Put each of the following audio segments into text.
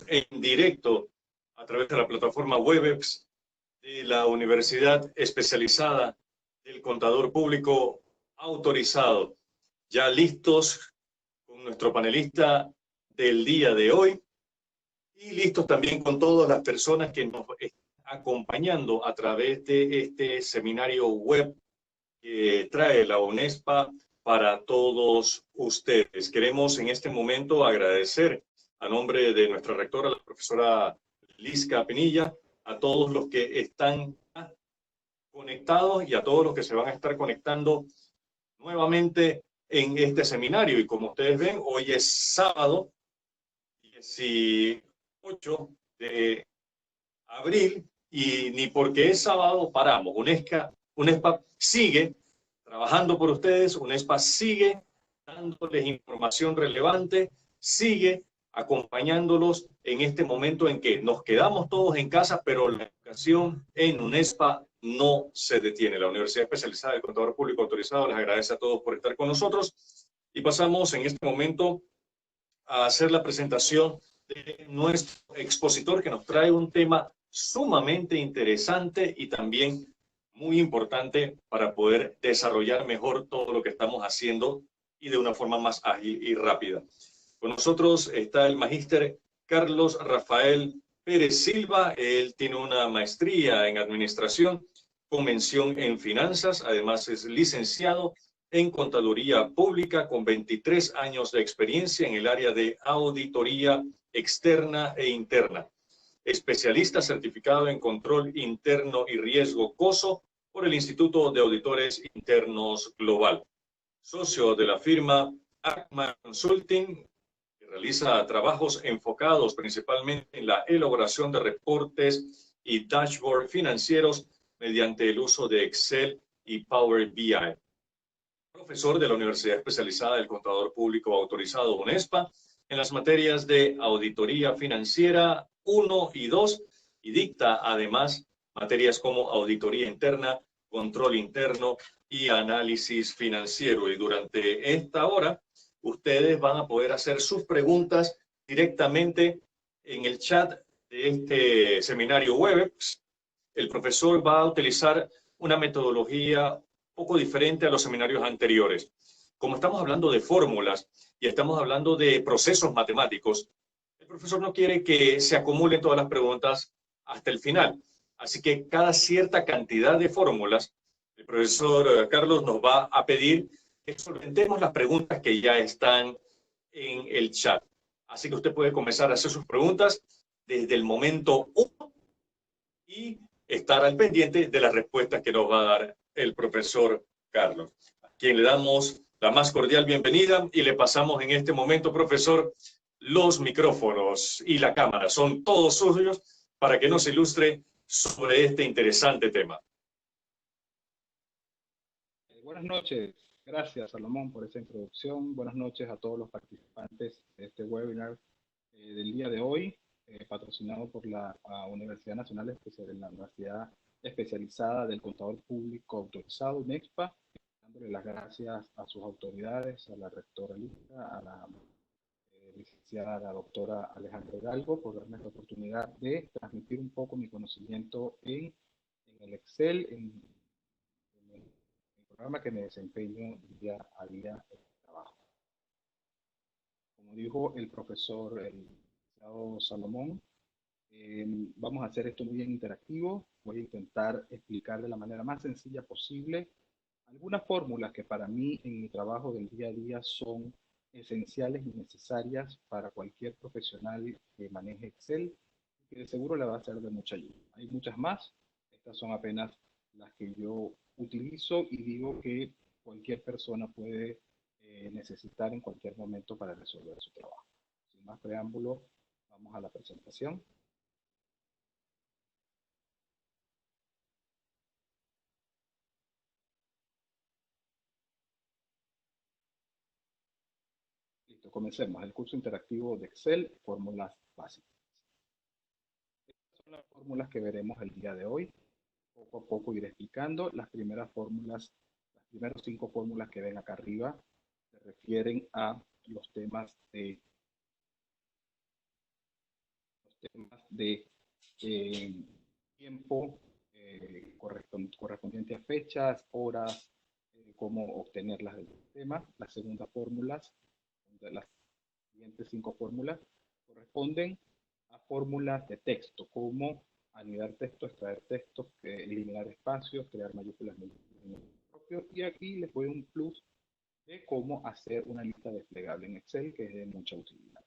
en directo a través de la plataforma Webex de la Universidad Especializada del Contador Público Autorizado. Ya listos con nuestro panelista del día de hoy y listos también con todas las personas que nos están acompañando a través de este seminario web que trae la UNESPA para todos ustedes. Queremos en este momento agradecer a nombre de nuestra rectora, la profesora Lizca Pinilla, a todos los que están conectados y a todos los que se van a estar conectando nuevamente en este seminario. Y como ustedes ven, hoy es sábado 18 de abril y ni porque es sábado paramos. UNESPA sigue trabajando por ustedes, UNESPA sigue dándoles información relevante, sigue acompañándolos en este momento en que nos quedamos todos en casa, pero la educación en UNESPA no se detiene. La Universidad Especializada del Contador Público Autorizado les agradece a todos por estar con nosotros y pasamos en este momento a hacer la presentación de nuestro expositor que nos trae un tema sumamente interesante y también muy importante para poder desarrollar mejor todo lo que estamos haciendo y de una forma más ágil y rápida. Con nosotros está el magíster Carlos Rafael Pérez Silva. Él tiene una maestría en administración con mención en finanzas. Además es licenciado en Contaduría Pública con 23 años de experiencia en el área de auditoría externa e interna. Especialista certificado en control interno y riesgo COSO por el Instituto de Auditores Internos Global. Socio de la firma ACMA Consulting, que realiza trabajos enfocados principalmente en la elaboración de reportes y dashboard financieros mediante el uso de Excel y Power BI. Profesor de la Universidad Especializada del Contador Público Autorizado UNESPA en las materias de Auditoría Financiera 1 y 2 y dicta además materias como Auditoría Interna, Control Interno y Análisis Financiero. Y durante esta hora ustedes van a poder hacer sus preguntas directamente en el chat de este seminario Webex. El profesor va a utilizar una metodología poco diferente a los seminarios anteriores. Como estamos hablando de fórmulas y estamos hablando de procesos matemáticos, el profesor no quiere que se acumulen todas las preguntas hasta el final. Así que cada cierta cantidad de fórmulas, el profesor Carlos nos va a pedir que solventemos las preguntas que ya están en el chat. Así que usted puede comenzar a hacer sus preguntas desde el momento 1 y estar al pendiente de las respuestas que nos va a dar el profesor Carlos, a quien le damos la más cordial bienvenida y le pasamos en este momento, profesor, los micrófonos y la cámara. Son todos suyos para que nos ilustre sobre este interesante tema. Buenas noches. Gracias, Salomón, por esa introducción. Buenas noches a todos los participantes de este webinar del día de hoy, patrocinado por la Universidad Nacional de la Universidad Especializada del Contador Público Autorizado, UNESPA, dándole las gracias a sus autoridades, a la rectora Lista, a la licenciada, la doctora Alejandra Hidalgo, por darme la oportunidad de transmitir un poco mi conocimiento en el Excel, en el programa que me desempeño día a día en el trabajo. Como dijo el profesor Salomón, vamos a hacer esto muy bien interactivo. Voy a intentar explicar de la manera más sencilla posible algunas fórmulas que para mí en mi trabajo del día a día son esenciales y necesarias para cualquier profesional que maneje Excel, que de seguro le va a ser de mucha ayuda. Hay muchas más, estas son apenas las que yo utilizo y digo que cualquier persona puede necesitar en cualquier momento para resolver su trabajo. Sin más preámbulo, vamos a la presentación. Listo, comencemos. El curso interactivo de Excel, fórmulas básicas. Estas son las fórmulas que veremos el día de hoy. Poco a poco iré explicando. Las primeras 5 fórmulas que ven acá arriba se refieren a los temas de temas de tiempo correspondiente a fechas, horas, cómo obtenerlas del sistema. Las segundas fórmulas, las siguientes 5 fórmulas, corresponden a fórmulas de texto, como anidar texto, extraer texto, eliminar espacios, crear mayúsculas propios. Y aquí les doy un plus de cómo hacer una lista desplegable en Excel, que es de mucha utilidad.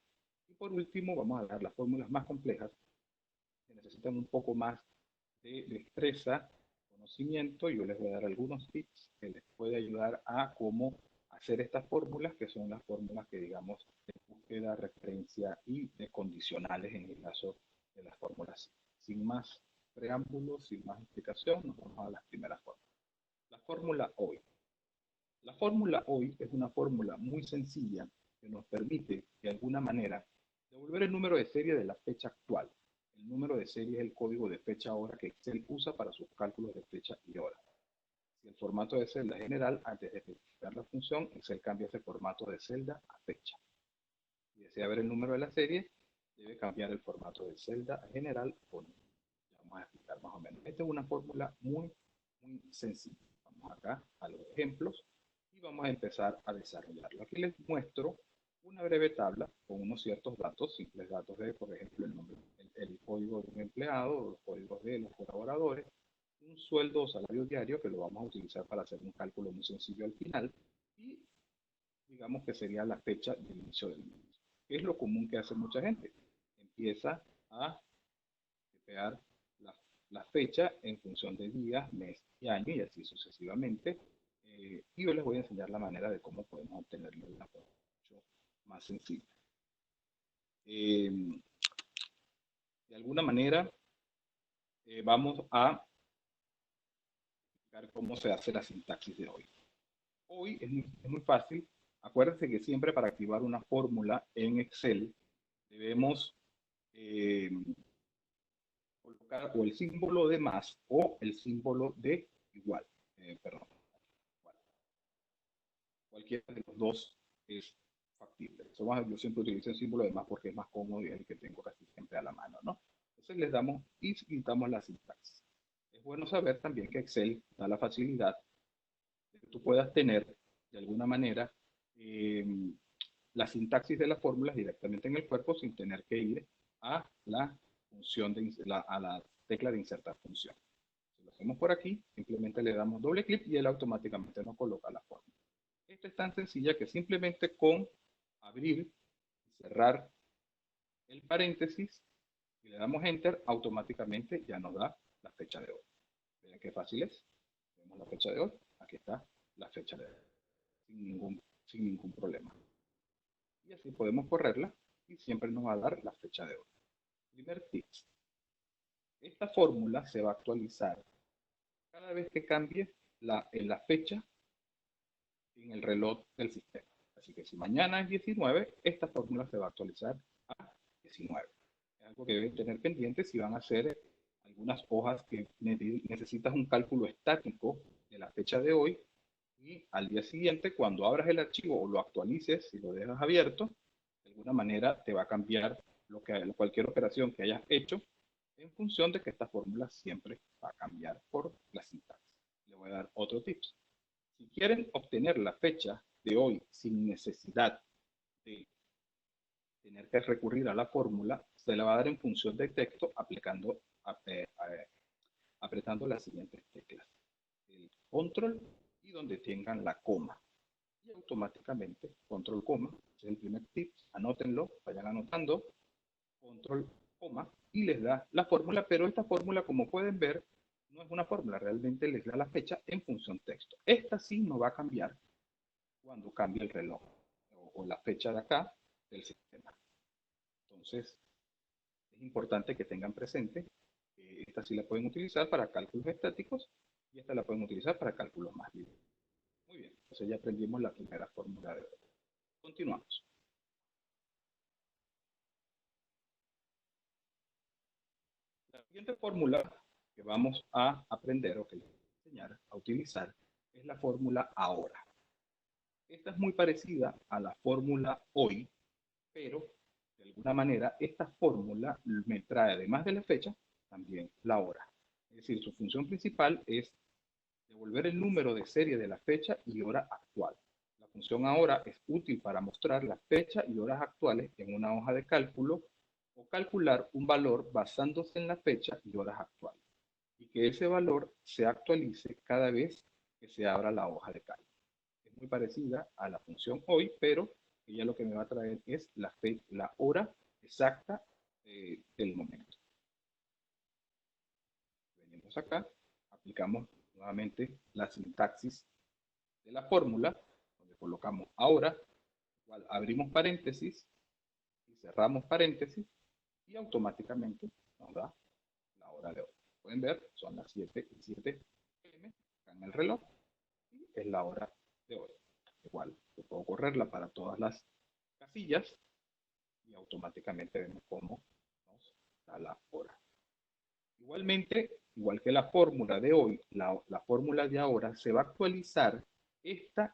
Y por último, vamos a dar las fórmulas más complejas, que necesitan un poco más de destreza, conocimiento. Yo les voy a dar algunos tips que les puede ayudar a cómo hacer estas fórmulas, que son las fórmulas que, digamos, de búsqueda, referencia y de condicionales en el caso de las fórmulas. Sin más preámbulos, sin más explicación, nos vamos a las primeras fórmulas. La fórmula hoy. La fórmula hoy es una fórmula muy sencilla que nos permite, de alguna manera, devolver el número de serie de la fecha actual. El número de serie es el código de fecha-hora que Excel usa para sus cálculos de fecha y hora. Si el formato de celda es general, antes de especificar la función, Excel cambia ese formato de celda a fecha. Si desea ver el número de la serie, debe cambiar el formato de celda a general o no. Ya vamos a explicar más o menos. Esta es una fórmula muy sencilla. Vamos acá a los ejemplos y vamos a empezar a desarrollarlo. Aquí les muestro una breve tabla con unos ciertos datos, simples datos de, por ejemplo, el nombre, el código de un empleado, los códigos de los colaboradores, un sueldo o salario diario que lo vamos a utilizar para hacer un cálculo muy sencillo al final y digamos que sería la fecha de inicio del mes. ¿Qué es lo común que hace mucha gente? Empieza a crear la fecha en función de días, mes y año y así sucesivamente. Y yo les voy a enseñar la manera de cómo podemos obtenerlo de una forma mucho más sencilla. De alguna manera, vamos a explicar cómo se hace la sintaxis de hoy. Hoy es muy fácil. Acuérdense que siempre para activar una fórmula en Excel debemos colocar o el símbolo de más o el símbolo de igual. Perdón. Cualquiera de los dos es factible. Yo siempre utilizo el símbolo de más porque es más cómodo y es el que tengo casi siempre a la mano, ¿no? Entonces les damos y quitamos la sintaxis. Es bueno saber también que Excel da la facilidad de que tú puedas tener de alguna manera la sintaxis de las fórmulas directamente en el cuerpo sin tener que ir a la función a la tecla de insertar función. Si lo hacemos por aquí, simplemente le damos doble clic y él automáticamente nos coloca la fórmula. Esta es tan sencilla que simplemente con abrir y cerrar el paréntesis y le damos enter, automáticamente ya nos da la fecha de hoy. Vean qué fácil es. Vemos la fecha de hoy. Aquí está la fecha de hoy. Sin ningún problema. Y así podemos correrla y siempre nos va a dar la fecha de hoy. Primer tips. Esta fórmula se va a actualizar cada vez que cambie la fecha en el reloj del sistema. Así que si mañana es 19, esta fórmula se va a actualizar a 19. Es algo que deben tener pendiente si van a hacer algunas hojas que necesitas un cálculo estático de la fecha de hoy y al día siguiente, cuando abras el archivo o lo actualices, si lo dejas abierto, de alguna manera te va a cambiar cualquier operación que hayas hecho en función de que esta fórmula siempre va a cambiar por la sintaxis. Le voy a dar otro tip. Si quieren obtener la fecha de hoy sin necesidad de tener que recurrir a la fórmula, se la va a dar en función de texto apretando las siguientes teclas. El control y donde tengan la coma. Y automáticamente, control coma, es el primer tip, anótenlo, vayan anotando, control coma, y les da la fórmula, pero esta fórmula, como pueden ver, no es una fórmula, realmente les da la fecha en función texto. Esta sí no va a cambiar cuando cambie el reloj o la fecha de acá del sistema. Entonces, es importante que tengan presente que esta sí la pueden utilizar para cálculos estáticos y esta la pueden utilizar para cálculos más libres. Muy bien, entonces ya aprendimos la primera fórmula de hoy. Continuamos. La siguiente fórmula que vamos a aprender o que les voy a enseñar a utilizar es la fórmula ahora. Esta es muy parecida a la fórmula hoy, pero De alguna manera, esta fórmula me trae, además de la fecha, también la hora. Es decir, su función principal es devolver el número de serie de la fecha y hora actual. La función ahora es útil para mostrar la fecha y horas actuales en una hoja de cálculo o calcular un valor basándose en la fecha y horas actuales y que ese valor se actualice cada vez que se abra la hoja de cálculo. Es muy parecida a la función hoy, pero ella lo que me va a traer es la hora exacta del momento. Venimos acá, aplicamos nuevamente la sintaxis de la fórmula, donde colocamos ahora, igual abrimos paréntesis y cerramos paréntesis y automáticamente nos da la hora de hoy. Pueden ver, son las 7 y 7 pm en el reloj y es la hora de hoy. Igual, yo puedo correrla para todas las casillas y automáticamente vemos cómo nos da la hora. Igualmente, igual que la fórmula de hoy, la fórmula de ahora se va a actualizar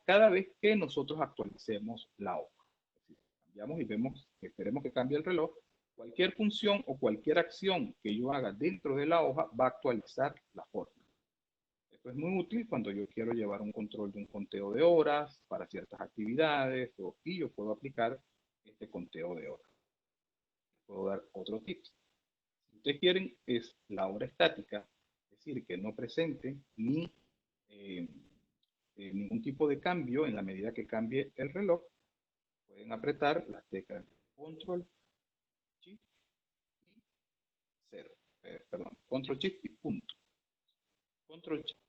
cada vez que nosotros actualicemos la hoja. Es decir, cambiamos y vemos que esperemos que cambie el reloj. Cualquier función o cualquier acción que yo haga dentro de la hoja va a actualizar la fórmula. Esto es muy útil cuando yo quiero llevar un control de un conteo de horas para ciertas actividades y yo puedo aplicar este conteo de horas. Puedo dar otro tip. Si ustedes quieren es la hora estática, es decir, que no presente eh, ningún tipo de cambio en la medida que cambie el reloj, pueden apretar las teclas Control, Shift y 0. Perdón, Control, Shift y punto. Control, Shift,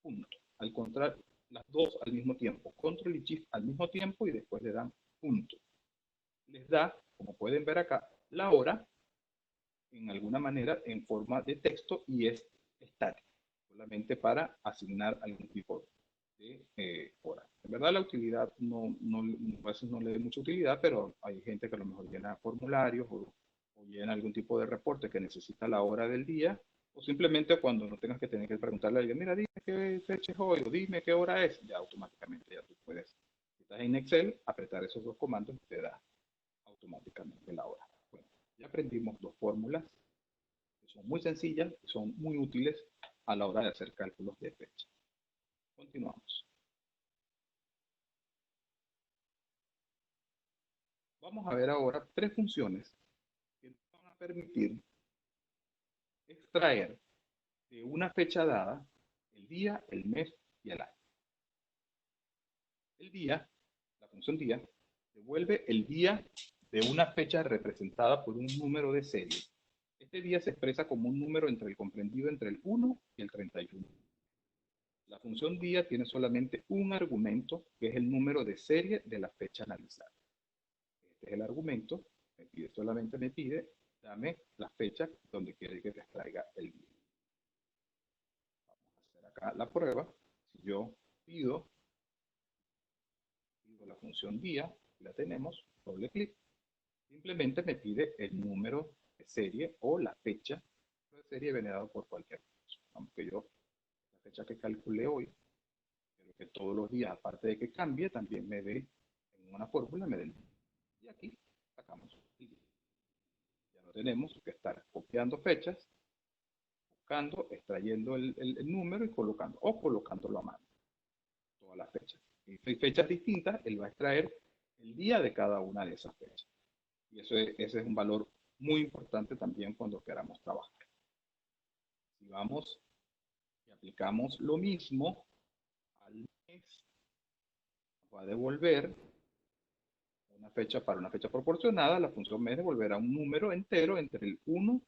punto. Al contrario, las dos al mismo tiempo. Control y Shift al mismo tiempo y después le dan punto. Les da, como pueden ver acá, la hora en alguna manera en forma de texto y es estático, solamente para asignar algún tipo de hora. En verdad la utilidad a veces no le da mucha utilidad, pero hay gente que a lo mejor llena formularios o llena algún tipo de reporte que necesita la hora del día, o simplemente cuando no tengas que tener que preguntarle a alguien, mira, dime qué fecha es hoy, o dime qué hora es, ya automáticamente ya tú puedes, si estás en Excel, apretar esos dos comandos y te da automáticamente la hora. Bueno, ya aprendimos dos fórmulas que son muy sencillas y son muy útiles a la hora de hacer cálculos de fecha. Continuamos. Vamos a ver ahora tres funciones que nos van a permitir extraer de una fecha dada el día, el mes y el año. El día, la función día, devuelve el día de una fecha representada por un número de serie. Este día se expresa como un número comprendido entre el 1 y el 31. La función día tiene solamente un argumento, que es el número de serie de la fecha analizada. Este es el argumento, solamente me pide, dame la fecha donde quiere que te extraiga el día. Vamos a hacer acá la prueba. Si yo pido la función día, la tenemos, doble clic, simplemente me pide el número de serie o la fecha de serie viene dado por cualquier cosa. Aunque yo, la fecha que calculé hoy, pero que todos los días, aparte de que cambie, también me dé en una fórmula, me dé el día. Y aquí sacamos el día. Ya no tenemos que estar copiando fechas, buscando, extrayendo el número y colocando, o colocándolo a mano, todas las fechas. Y si hay fechas distintas, él va a extraer el día de cada una de esas fechas. Y ese es un valor muy importante también cuando queramos trabajar. Si vamos y aplicamos lo mismo al mes, va a devolver para una fecha proporcionada, la función mes devolverá un número entero entre el 1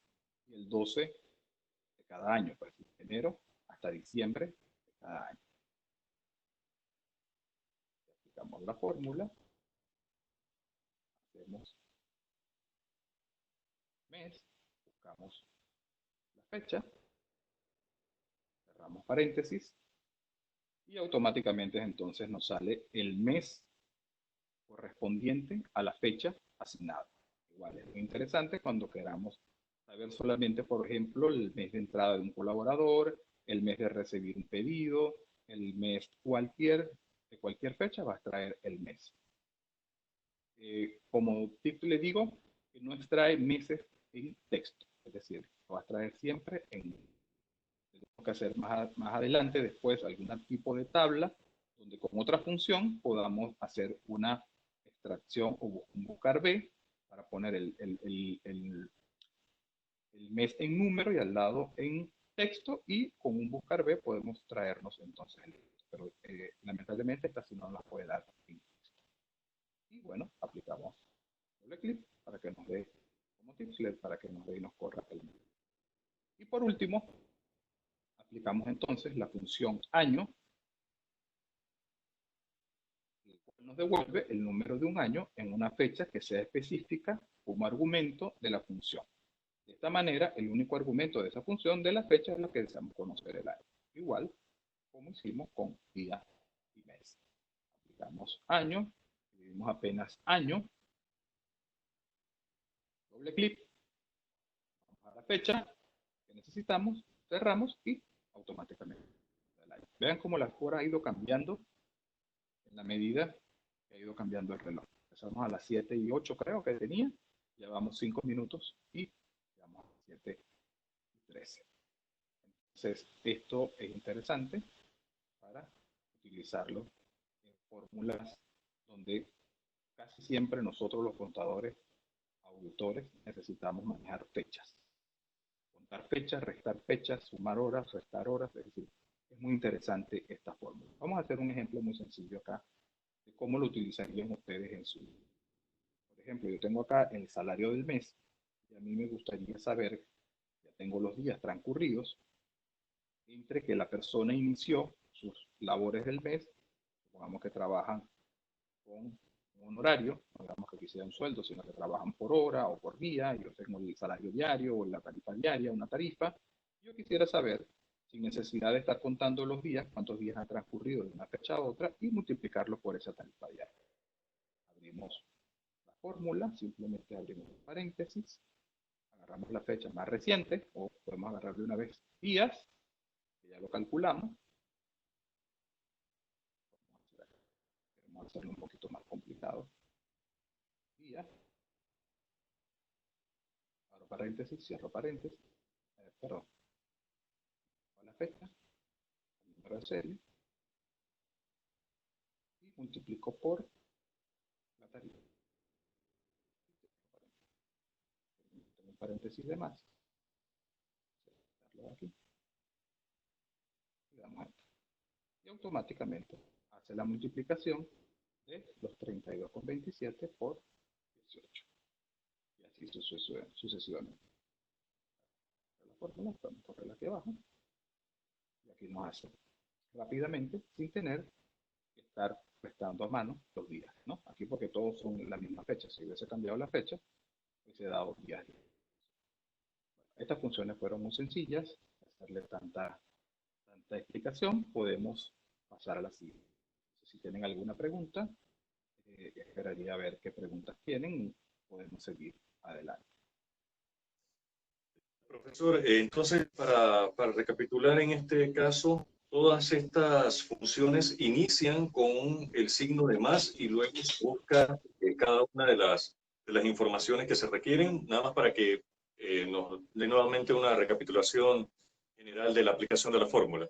y el 12 de cada año, pues de enero hasta diciembre de cada año. Aplicamos la fórmula, hacemos mes, buscamos la fecha, cerramos paréntesis y automáticamente entonces nos sale el mes correspondiente a la fecha asignada. Igual es muy interesante cuando queramos saber solamente, por ejemplo, el mes de entrada de un colaborador, el mes de recibir un pedido, el mes de cualquier fecha va a extraer el mes. Como tip le digo, que no extrae meses en texto, es decir, lo va a extraer siempre en número. Tenemos que hacer más adelante, después, algún tipo de tabla donde con otra función podamos hacer una extracción o un buscar B para poner el mes en número y al lado en texto, y con un buscar B podemos traernos entonces el texto. Pero lamentablemente esta sí no nos la puede dar en texto. Y bueno, aplicamos doble clic para que nos dé como tips, para que nos dé y nos corra el mes. Y por último, aplicamos entonces la función año, el cual nos devuelve el número de un año en una fecha que sea específica como argumento de la función. De esta manera, el único argumento de esa función de la fecha es lo que deseamos conocer el año. Igual como hicimos con día y mes. Aplicamos año, escribimos apenas año, doble clic, vamos a la fecha que necesitamos, cerramos y automáticamente el año. Vean cómo la hora ha ido cambiando en la medida que ha ido cambiando el reloj. Empezamos a las 7:08 creo que tenía, llevamos 5 minutos y llegamos a las 7:13. Entonces, esto es interesante para utilizarlo en fórmulas donde casi siempre nosotros los contadores, auditores, necesitamos manejar fechas. Contar fechas, restar fechas, sumar horas, restar horas, es decir, es muy interesante esta fórmula. Vamos a hacer un ejemplo muy sencillo acá de cómo lo utilizarían ustedes en su... Por ejemplo, yo tengo acá el salario del mes y a mí me gustaría saber, ya tengo los días transcurridos, entre que la persona inició sus labores del mes, supongamos que trabajan con un horario, no digamos que aquí sea un sueldo, sino que trabajan por hora o por día, yo tengo el salario diario o la tarifa diaria, una tarifa. Yo quisiera saber, sin necesidad de estar contando los días, cuántos días han transcurrido de una fecha a otra y multiplicarlo por esa tarifa diaria. Abrimos la fórmula, simplemente abrimos un paréntesis, agarramos la fecha más reciente, o podemos agarrar de una vez días, que ya lo calculamos. Vamos a hacerlo un poquito más complicado. Día, abro paréntesis, cierro paréntesis, perdón, la fecha, el número de serie, y multiplico por la tarifa. Tengo un paréntesis de más. Aquí. Y damos enter. Y automáticamente hace la multiplicación de los 32,27 por 18. Y así sucesivamente. La fórmula, podemos correrla aquí abajo. Y aquí nos hace rápidamente, sin tener que estar restando a mano los días, ¿no? Aquí porque todos son la misma fecha. Si hubiese cambiado la fecha, hubiese dado días. Bueno, estas funciones fueron muy sencillas. Hacerle tanta explicación, podemos pasar a la siguiente. Si tienen alguna pregunta, esperaría ver qué preguntas tienen y podemos seguir adelante. Profesor, entonces, para recapitular en este caso, todas estas funciones inician con el signo de más y luego se busca cada una de las informaciones que se requieren, nada más para que nos dé nuevamente una recapitulación general de la aplicación de la fórmula.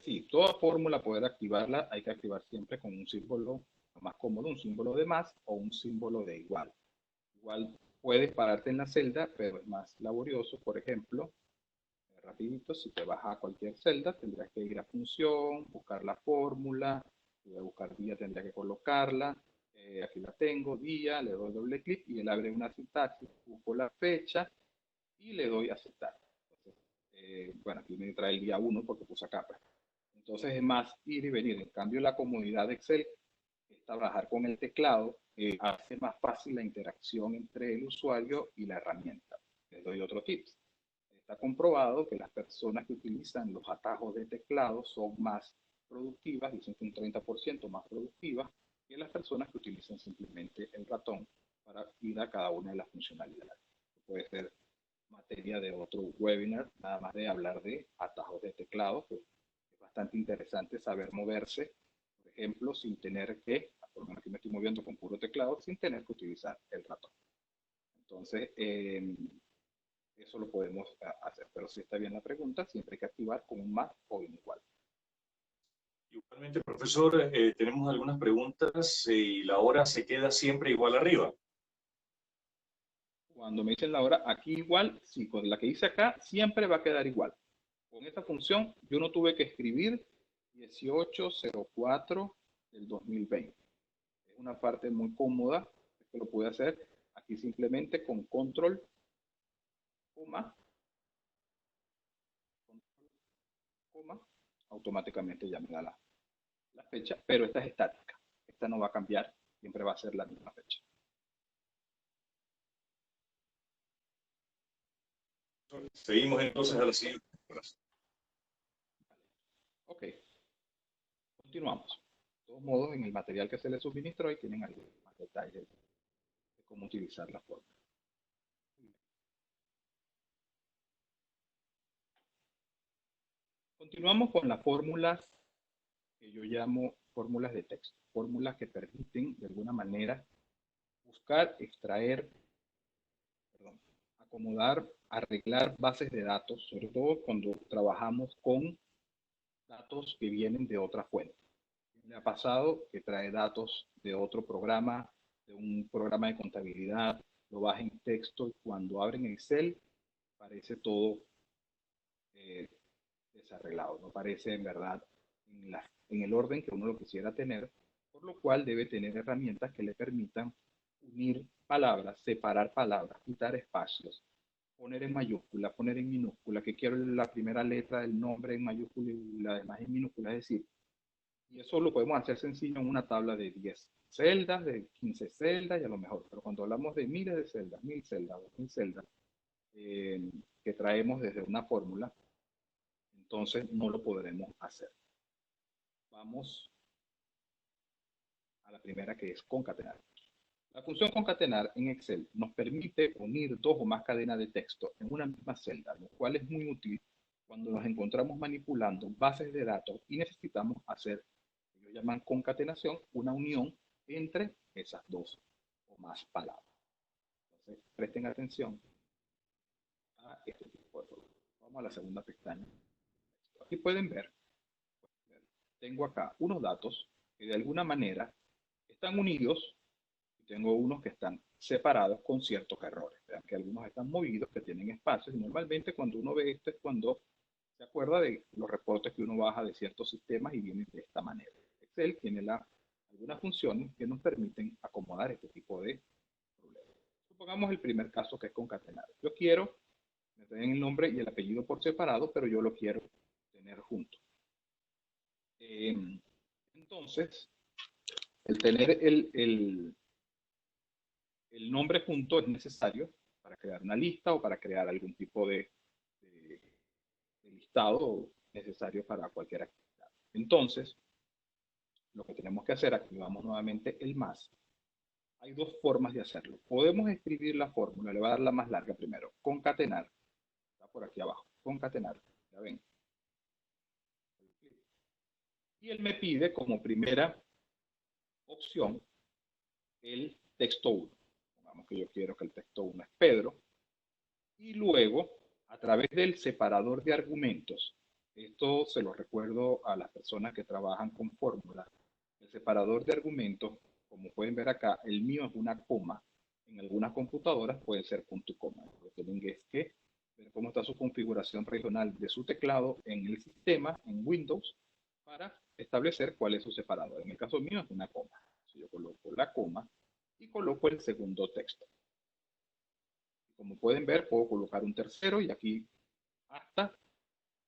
Sí, toda fórmula, poder activarla, hay que activar siempre con un símbolo más cómodo, un símbolo de más o un símbolo de igual. Igual puedes pararte en la celda, pero es más laborioso. Por ejemplo, rapidito, si te vas a cualquier celda, tendrás que ir a función, buscar la fórmula, voy a buscar día, tendría que colocarla. Aquí la tengo, día, le doy doble clic y él abre una sintaxis, busco la fecha y le doy a aceptar. Entonces, bueno, aquí me trae el día 1 porque puse acá. Pues. Entonces es más ir y venir. En cambio, la comodidad de Excel es trabajar con el teclado, hace más fácil la interacción entre el usuario y la herramienta. Les doy otro tips. Está comprobado que las personas que utilizan los atajos de teclado son más productivas, dicen que un 30% más productivas, que las personas que utilizan simplemente el ratón para ir a cada una de las funcionalidades. Puede ser materia de otro webinar, nada más de hablar de atajos de teclado, que es bastante interesante saber moverse, por ejemplo, sin tener que por lo menos aquí me estoy moviendo con puro teclado sin tener que utilizar el ratón. Entonces, eso lo podemos hacer, pero si está bien la pregunta, siempre hay que activar con un más o un igual. Igualmente, profesor, tenemos algunas preguntas y la hora se queda siempre igual arriba. Cuando me dicen la hora, aquí igual, sí, con la que hice acá, siempre va a quedar igual. Con esta función, yo no tuve que escribir 1804 del 2020. Es una parte muy cómoda, que lo pude hacer aquí simplemente con control, coma, coma, automáticamente ya me da la fecha, pero esta es estática. Esta no va a cambiar, siempre va a ser la misma fecha. Seguimos entonces a la siguiente. Ok, continuamos. De todos modos, en el material que se les suministró, ahí tienen algunos más detalles de cómo utilizar la fórmula. Continuamos con las fórmulas que yo llamo fórmulas de texto, fórmulas que permiten de alguna manera buscar, extraer, perdón, acomodar, arreglar bases de datos, sobre todo cuando trabajamos con datos que vienen de otra fuente. Me ha pasado que trae datos de otro programa, de un programa de contabilidad, lo baja en texto y cuando abren Excel parece todo eh, desarreglado, no parece en verdad en el orden que uno lo quisiera tener, por lo cual debe tener herramientas que le permitan unir palabras, separar palabras, quitar espacios, poner en mayúscula, poner en minúscula, que quiero la primera letra del nombre en mayúscula y la demás en minúscula, es decir, y eso lo podemos hacer sencillo en una tabla de 10 celdas, de 15 celdas y a lo mejor, pero cuando hablamos de miles de celdas, 1000 celdas, 2000 celdas, que traemos desde una fórmula, entonces no lo podremos hacer. Vamos a la primera, que es concatenar. La función concatenar en Excel nos permite unir dos o más cadenas de texto en una misma celda, lo cual es muy útil cuando nos encontramos manipulando bases de datos y necesitamos hacer, lo que llaman concatenación, una unión entre esas dos o más palabras. Entonces, presten atención a este tipo de fórmula. Vamos a la segunda pestaña. Aquí pueden ver, tengo acá unos datos que de alguna manera están unidos. Tengo unos que están separados con ciertos errores. Vean que algunos están movidos, que tienen espacios, y normalmente cuando uno ve esto es cuando se acuerda de los reportes que uno baja de ciertos sistemas y vienen de esta manera. Excel tiene algunas funciones que nos permiten acomodar este tipo de problemas. Supongamos el primer caso, que es concatenar. Yo quiero, me den el nombre y el apellido por separado, pero yo lo quiero tener junto. Entonces, el tener el nombre junto es necesario para crear una lista o para crear algún tipo de listado necesario para cualquier actividad. Entonces, lo que tenemos que hacer, activamos nuevamente el más. Hay dos formas de hacerlo. Podemos escribir la fórmula, le voy a dar la más larga primero. Concatenar, está por aquí abajo. Concatenar, ya ven. Y él me pide como primera opción el texto 1. Pongamos que yo quiero que el texto 1 es Pedro. Y luego, a través del separador de argumentos, esto se lo recuerdo a las personas que trabajan con fórmulas, el separador de argumentos, como pueden ver acá, el mío es una coma, en algunas computadoras puede ser punto y coma. Lo que tienen es que ver cómo está su configuración regional de su teclado en el sistema, en Windows, para establecer cuál es su separador. En el caso mío es una coma. Si yo coloco la coma y coloco el segundo texto. Como pueden ver, puedo colocar un tercero y aquí hasta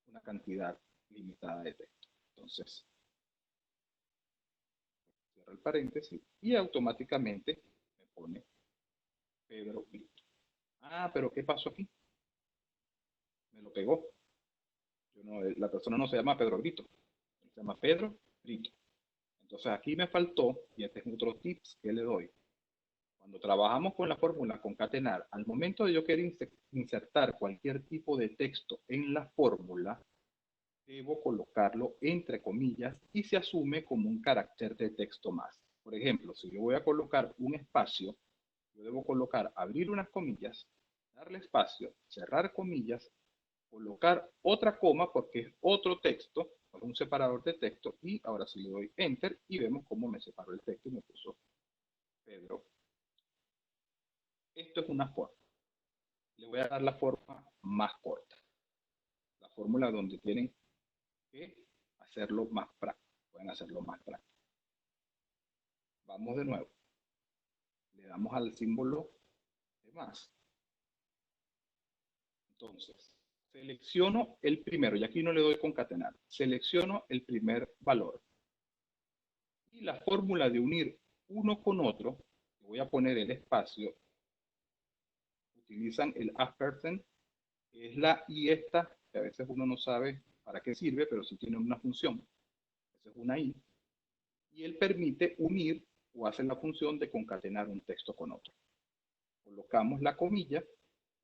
una cantidad limitada de texto. Entonces, cierro el paréntesis y automáticamente me pone Pedro Brito. Ah, pero ¿qué pasó aquí? Me lo pegó. La persona no se llama Pedro Brito, se llama Pedro Brito. Entonces aquí me faltó, y este es otro tips que le doy. Cuando trabajamos con la fórmula concatenar, al momento de yo querer insertar cualquier tipo de texto en la fórmula, debo colocarlo entre comillas y se asume como un carácter de texto más. Por ejemplo, si yo voy a colocar un espacio, yo debo colocar, abrir unas comillas, darle espacio, cerrar comillas, colocar otra coma porque es otro texto, es un separador de texto, y ahora sí le doy Enter y vemos cómo me separó el texto y me puso Pedro. Esto es una forma. Le voy a dar la forma más corta. La fórmula donde tienen que hacerlo más práctico. Pueden hacerlo más práctico. Vamos de nuevo. Le damos al símbolo de más. Entonces, selecciono el primero, y aquí no le doy concatenar. Selecciono el primer valor. Y la fórmula de unir uno con otro, voy a poner el espacio, utilizan el ampersand, que es la y esta, que a veces uno no sabe para qué sirve, pero sí tiene una función. Esa es una i. Y él permite unir o hace la función de concatenar un texto con otro. Colocamos la comilla,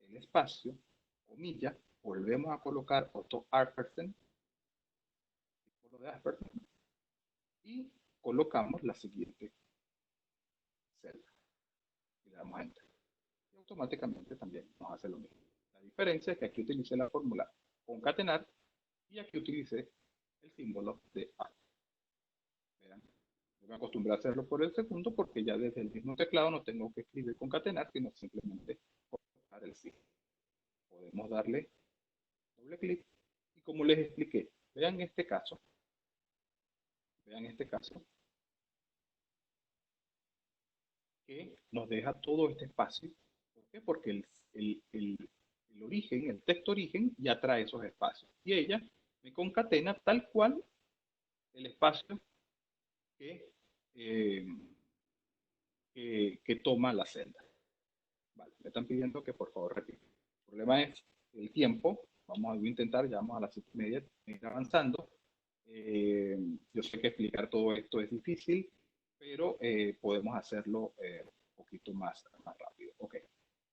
el espacio, comilla, volvemos a colocar otro ampersand, y colocamos la siguiente celda. Y le damos a Enter. Y automáticamente también nos hace lo mismo. La diferencia es que aquí utilicé la fórmula concatenar y aquí utilicé el símbolo de A. Vean, yo me acostumbré a hacerlo por el segundo porque ya desde el mismo teclado no tengo que escribir concatenar, sino simplemente colocar el sí. Podemos darle doble clic y como les expliqué, vean este caso que nos deja todo este espacio. ¿Por qué? Porque el origen, el texto origen, ya trae esos espacios. Y ella me concatena tal cual el espacio que, eh, que toma la celda. Vale, me están pidiendo que por favor repita. El problema es el tiempo. Vamos a intentar, ya vamos a las 7:30, ir avanzando. Yo sé que explicar todo esto es difícil, pero podemos hacerlo un poquito más rápido. Ok,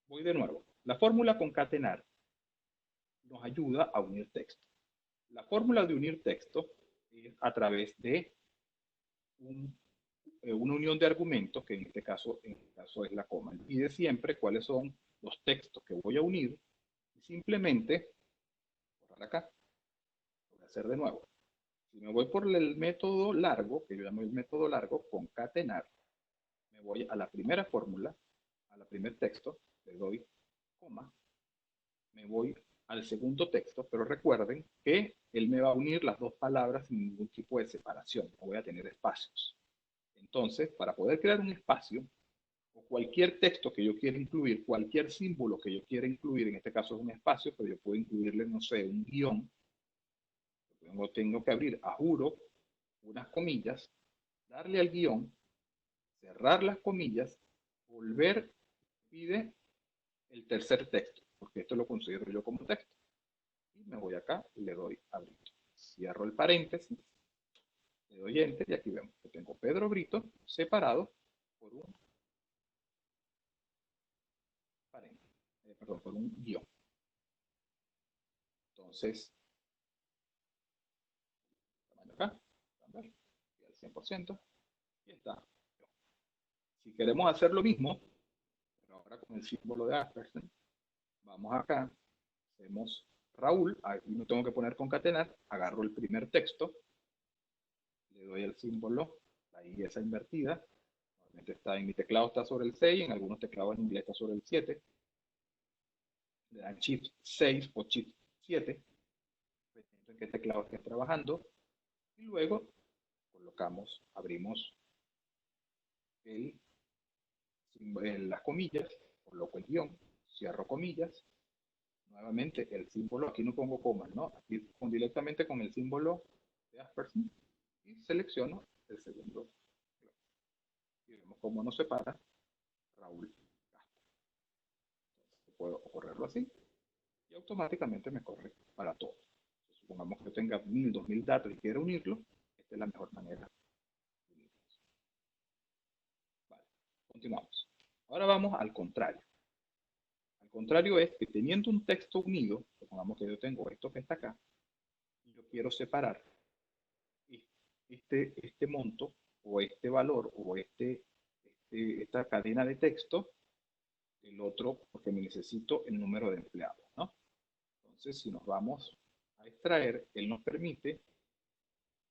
voy de nuevo. La fórmula concatenar nos ayuda a unir texto. La fórmula de unir texto es a través de una unión de argumentos, que en este caso es la coma. Y de siempre cuáles son los textos que voy a unir y simplemente borrar acá. Lo voy a hacer de nuevo. Si me voy por el método largo, que yo llamo el método largo, concatenar, me voy a la primera fórmula, a la primer texto, le doy coma, me voy al segundo texto, pero recuerden que él me va a unir las dos palabras sin ningún tipo de separación, no voy a tener espacios. Entonces, para poder crear un espacio, o cualquier texto que yo quiera incluir, cualquier símbolo que yo quiera incluir, en este caso es un espacio, pero yo puedo incluirle, no sé, un guión, tengo que abrir a juro unas comillas, darle al guión, cerrar las comillas, volver, pide el tercer texto, porque esto lo considero yo como texto. Y me voy acá y le doy abrir. Cierro el paréntesis, le doy enter y aquí vemos que tengo Pedro Brito separado por un paréntesis, perdón, por un guión. Entonces, tamaño acá, y al 100%, y está. Si queremos hacer lo mismo, pero ahora con el símbolo de ampersand, vamos acá, hacemos Raúl, aquí no tengo que poner concatenar, agarro el primer texto, le doy el símbolo, la I esa invertida, normalmente está en mi teclado está sobre el 6, en algunos teclados en inglés está sobre el 7, le dan Shift 6 o Shift 7, dependiendo en qué teclado estés trabajando, y luego colocamos, abrimos las comillas, coloco el guión, cierro comillas, nuevamente el símbolo, aquí no pongo comas, ¿no? Aquí directamente con el símbolo de ampersand y selecciono el segundo. Y vemos cómo nos separa Raúl Castro. Entonces, puedo correrlo así y automáticamente me corre para todos. Supongamos que yo tenga 1000, 2000 datos y quiero unirlo, esta es la mejor manera de unirlos. Vale, continuamos. Ahora vamos al contrario. Al contrario es que teniendo un texto unido, supongamos que yo tengo esto que está acá, y yo quiero separar este monto o este valor o esta cadena de texto, el otro porque me necesito el número de empleados, ¿no? Entonces, si nos vamos a extraer, él nos permite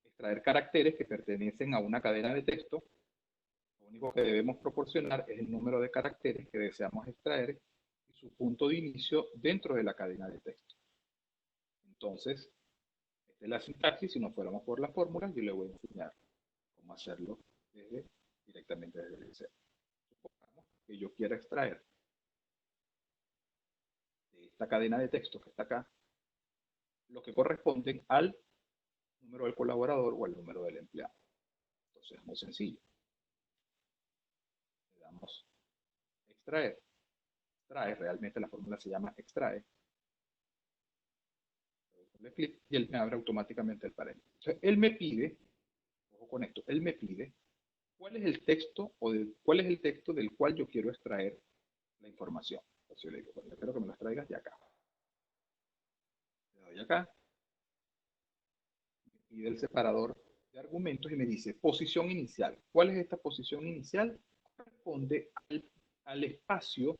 extraer caracteres que pertenecen a una cadena de texto. Lo único que debemos proporcionar es el número de caracteres que deseamos extraer y su punto de inicio dentro de la cadena de texto. Entonces, esta es la sintaxis. Si nos fuéramos por la fórmula, yo le voy a enseñar cómo hacerlo directamente desde el Excel. Supongamos que yo quiera extraer de esta cadena de texto que está acá lo que corresponden al número del colaborador o al número del empleado. Entonces es muy sencillo. Le damos extraer. Extrae, realmente la fórmula se llama extrae. Le clic y él me abre automáticamente el paréntesis. Entonces, él me pide, ojo con esto, él me pide cuál es el texto cuál es el texto del cual yo quiero extraer la información. Entonces yo le digo, bueno, yo quiero que me lo extraigas de acá. Le doy acá, me pide el separador de argumentos y me dice posición inicial. ¿Cuál es esta posición inicial? Corresponde al espacio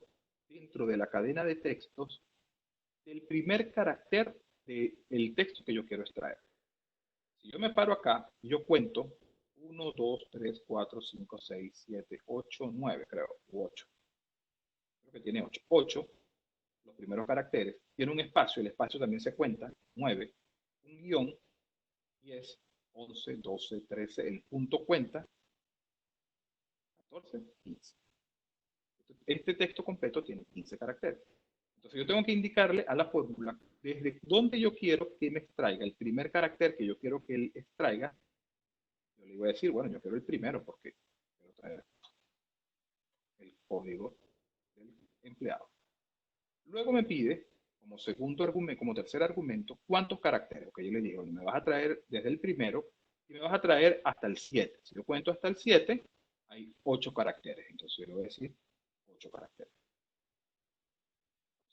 dentro de la cadena de textos del primer carácter del texto que yo quiero extraer. Si yo me paro acá y yo cuento 1, 2, 3, 4, 5, 6, 7, 8, 9, creo, u 8. Creo que tiene 8. 8, los primeros caracteres, tiene un espacio, el espacio también se cuenta, 9, un guión, 10, 11, 12, 13, el punto cuenta, 14, 15. Este texto completo tiene 15 caracteres. Entonces yo tengo que indicarle a la fórmula desde dónde yo quiero que me extraiga el primer carácter que yo quiero que él extraiga. Yo le voy a decir, bueno, yo quiero el primero porque quiero traer el código del empleado. Luego me pide, como segundo argumento, como tercer argumento, cuántos caracteres. Ok, yo le digo, me vas a traer desde el primero y me vas a traer hasta el 7. Si yo cuento hasta el 7, hay 8 caracteres. Entonces yo le voy a decir 8 caracteres.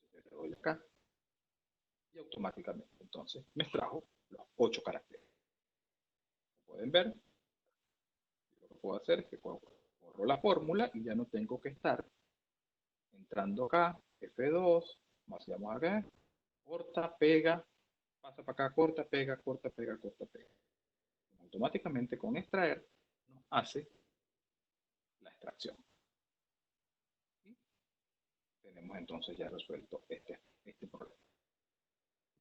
Entonces le doy acá y automáticamente entonces me extrajo los 8 caracteres. Como pueden ver, lo que puedo hacer es que borro la fórmula y ya no tengo que estar entrando acá, F2, vamos acá, corta, pega, pasa para acá, corta, pega, corta, pega, corta, pega. Automáticamente con extraer nos hace la extracción. Y tenemos entonces ya resuelto este problema.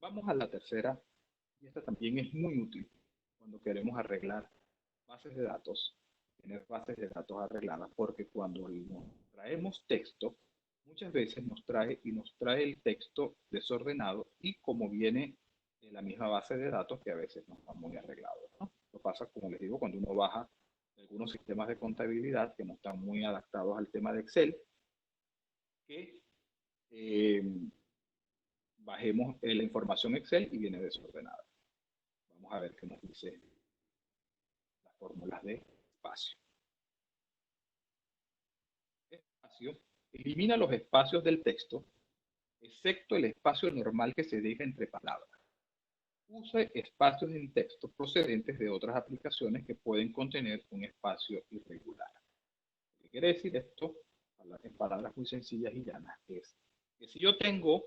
Vamos a la tercera, y esta también es muy útil cuando queremos arreglar bases de datos, tener bases de datos arregladas, porque cuando nos traemos texto, muchas veces nos trae el texto desordenado y como viene de la misma base de datos que a veces no está muy arreglado, ¿no? Lo pasa, como les digo, cuando uno baja algunos sistemas de contabilidad que no están muy adaptados al tema de Excel, que bajemos la información Excel y viene desordenada. Vamos a ver qué nos dice las fórmulas de espacio. Espacio elimina los espacios del texto, excepto el espacio normal que se deja entre palabras. Use espacios en texto procedentes de otras aplicaciones que pueden contener un espacio irregular. ¿Qué quiere decir esto? En palabras muy sencillas y llanas, es que si yo tengo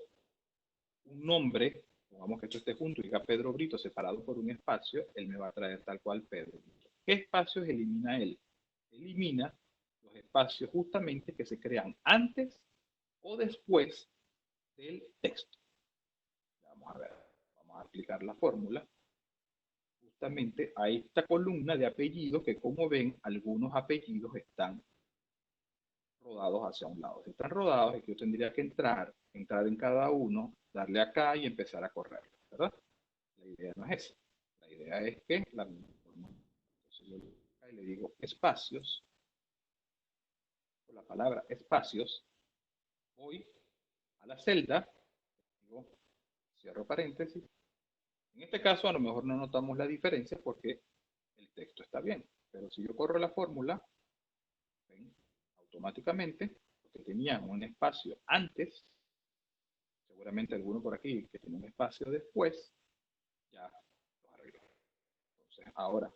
un nombre, pongamos que esto esté junto y diga Pedro Brito separado por un espacio, él me va a traer tal cual Pedro Brito. ¿Qué espacios elimina él? Elimina los espacios justamente que se crean antes o después del texto. Vamos a ver, vamos a aplicar la fórmula. Justamente a esta columna de apellidos que, como ven, algunos apellidos están rodados hacia un lado. Si están rodados, es que yo tendría que entrar en cada uno, darle acá y empezar a correr, ¿verdad? La idea no es esa. La idea es que la misma forma. Entonces yo le digo espacios, con la palabra espacios, voy a la celda, digo, cierro paréntesis. En este caso a lo mejor no notamos la diferencia porque el texto está bien, pero si yo corro la fórmula, ¿ven? Automáticamente, porque tenía un espacio antes, seguramente alguno por aquí que tiene un espacio después, ya lo arregló. Entonces ahora,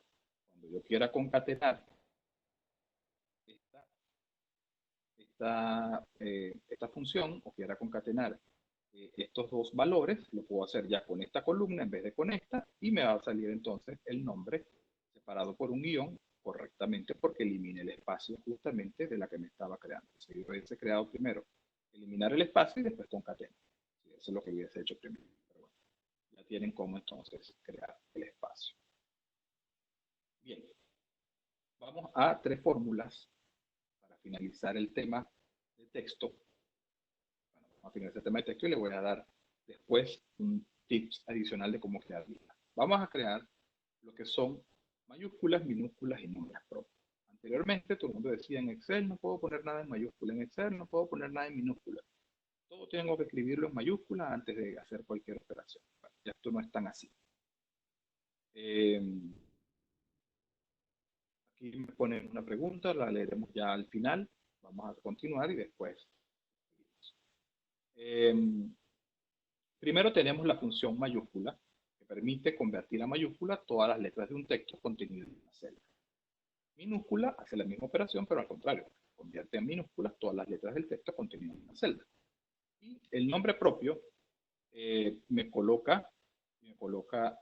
cuando yo quiera concatenar esta función o quiera concatenar estos dos valores, lo puedo hacer ya con esta columna en vez de con esta, y me va a salir entonces el nombre separado por un guión correctamente porque elimine el espacio justamente de la que me estaba creando. Si yo hubiese creado primero eliminar el espacio y después concatenar. Sí, eso es lo que hubiese hecho primero. Pero bueno, ya tienen cómo entonces crear el espacio. Bien, vamos a tres fórmulas para finalizar el tema de texto. Bueno, vamos a finalizar el tema de texto y le voy a dar después un tips adicional de cómo crear listas. Vamos a crear lo que son mayúsculas, minúsculas y nombres propios. Anteriormente todo el mundo decía en Excel no puedo poner nada en mayúscula, en Excel no puedo poner nada en minúscula. Todo tengo que escribirlo en mayúscula antes de hacer cualquier operación. Bueno, ya esto no es tan así. Aquí me ponen una pregunta, la leeremos ya al final. Vamos a continuar y después. Primero tenemos la función mayúscula, que permite convertir a mayúscula todas las letras de un texto contenido en una celda. Minúscula hace la misma operación, pero al contrario, convierte en minúsculas todas las letras del texto contenido en una celda. Y el nombre propio me coloca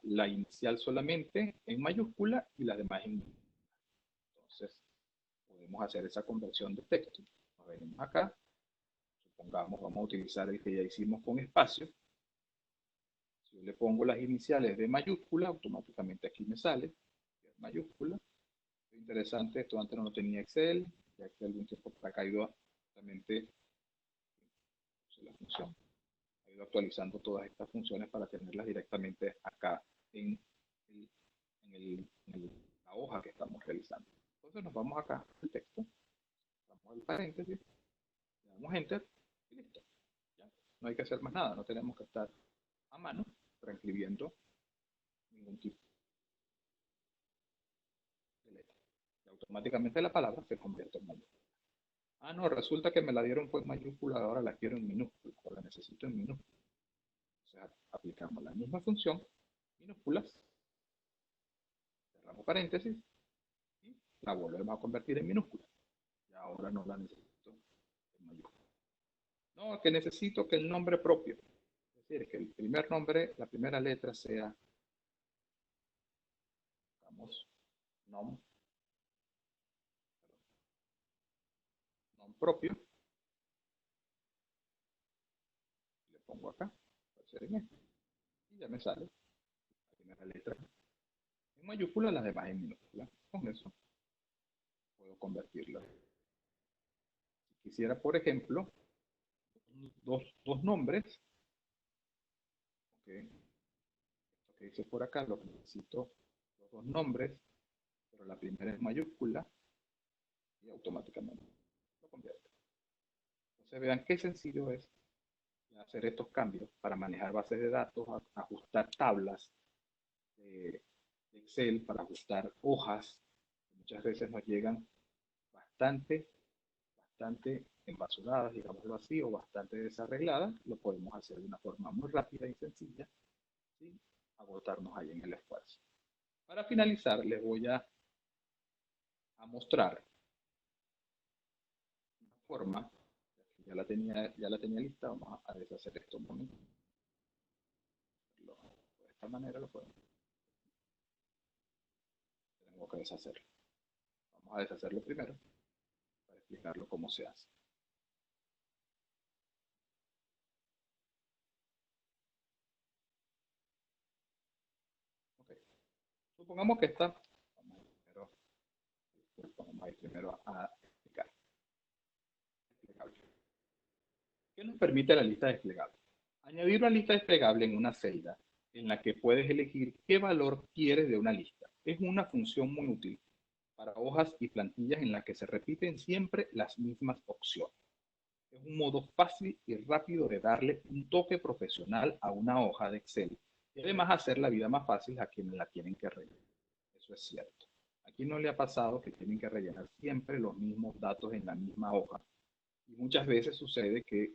la inicial solamente en mayúscula y las demás en minúscula. Entonces, podemos hacer esa conversión de texto. Nos venimos acá, supongamos, vamos a utilizar el que ya hicimos con espacio. Si yo le pongo las iniciales de mayúscula, automáticamente aquí me sale mayúscula. Es interesante, esto antes no lo tenía Excel, ya que algún tiempo ha caído justamente la función. Ha ido actualizando todas estas funciones para tenerlas directamente acá en la hoja que estamos realizando. Entonces nos vamos acá al texto, vamos al paréntesis, le damos enter y listo. ¿Ya? No hay que hacer más nada, no tenemos que estar a mano reescribiendo ningún tipo de letra. Y automáticamente la palabra se convierte en mayúscula. Ah, no, resulta que me la dieron fue en mayúscula, ahora la quiero en minúscula, o la necesito en minúscula. O sea, aplicamos la misma función, minúsculas, cerramos paréntesis y la volvemos a convertir en minúscula. Y ahora no la necesito en mayúscula. No, que necesito que el nombre propio, es decir, que el primer nombre, la primera letra sea, digamos, nom propio. Le pongo acá, puede ser en este, y ya me sale la primera letra en mayúscula, las demás en minúscula. Con eso puedo convertirlo. Si quisiera, por ejemplo, dos nombres, okay. Esto que dice por acá, lo que necesito, los dos nombres, pero la primera es mayúscula, y automáticamente lo convierte. Entonces vean qué sencillo es hacer estos cambios para manejar bases de datos, ajustar tablas de Excel, para ajustar hojas. Muchas veces nos llegan bastante embasuradas, digámoslo así, o bastante desarregladas. Lo podemos hacer de una forma muy rápida y sencilla, sin agotarnos ahí en el esfuerzo. Para finalizar, les voy a mostrar una forma, ya la tenía lista, vamos a deshacer esto un momento. De esta manera lo podemos. Tengo que deshacerlo. Vamos a deshacerlo primero para explicarlo cómo se hace. Okay. Supongamos que esta, vamos a ir primero a explicar. ¿Qué nos permite la lista desplegable? Añadir una lista desplegable en una celda en la que puedes elegir qué valor quieres de una lista. Es una función muy útil para hojas y plantillas en las que se repiten siempre las mismas opciones. Es un modo fácil y rápido de darle un toque profesional a una hoja de Excel y además hacer la vida más fácil a quienes la tienen que rellenar. Eso es cierto. Aquí no le ha pasado que tienen que rellenar siempre los mismos datos en la misma hoja. Y muchas veces sucede que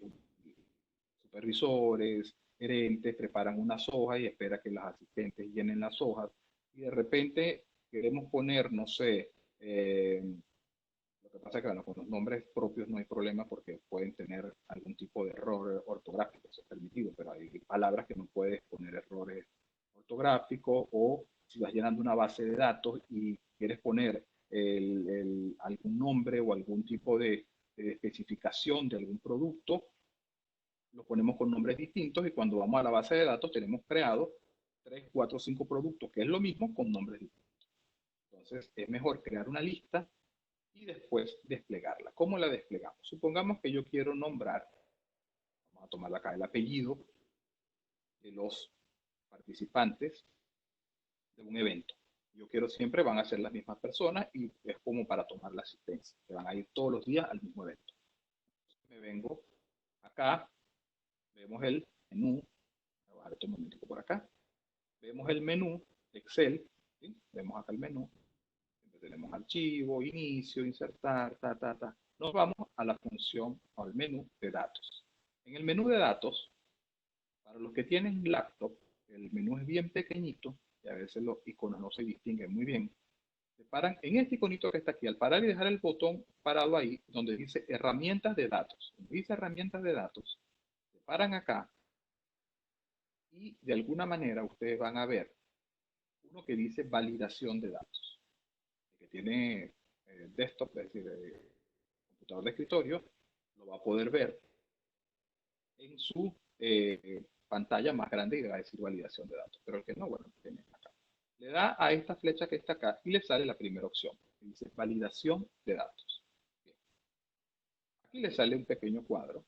supervisores, gerentes preparan unas hojas y espera que los asistentes llenen las hojas. Y de repente queremos poner, no sé, Lo que pasa es que bueno, con los nombres propios no hay problema porque pueden tener algún tipo de error ortográfico, eso es permitido, pero hay palabras que no puedes poner errores ortográficos, o si vas llenando una base de datos y quieres poner algún nombre o algún tipo de especificación de algún producto, lo ponemos con nombres distintos y cuando vamos a la base de datos tenemos creado 3, 4, 5 productos, que es lo mismo con nombres distintos. Entonces es mejor crear una lista y después desplegarla. ¿Cómo la desplegamos? Supongamos que yo quiero nombrar, vamos a tomar acá el apellido de los participantes de un evento. Yo quiero siempre van a ser las mismas personas y es como para tomar la asistencia, que van a ir todos los días al mismo evento. Me vengo acá, vemos el menú, voy a bajar esto un momentico por acá, vemos el menú Excel, ¿sí? Vemos acá el menú, tenemos archivo, inicio, insertar, Nos vamos a la función, al menú de datos. En el menú de datos, para los que tienen laptop, el menú es bien pequeñito y a veces los iconos no se distinguen muy bien. Se paran en este iconito que está aquí. Al parar y dejar el botón parado ahí, donde dice herramientas de datos. Donde dice herramientas de datos, se paran acá y de alguna manera ustedes van a ver uno que dice validación de datos. El que tiene desktop, es decir, computador de escritorio, lo va a poder ver en su pantalla más grande y le va a decir validación de datos. Pero el que no, bueno, tiene acá. Le da a esta flecha que está acá y le sale la primera opción, que dice validación de datos. Bien. Aquí le sale un pequeño cuadro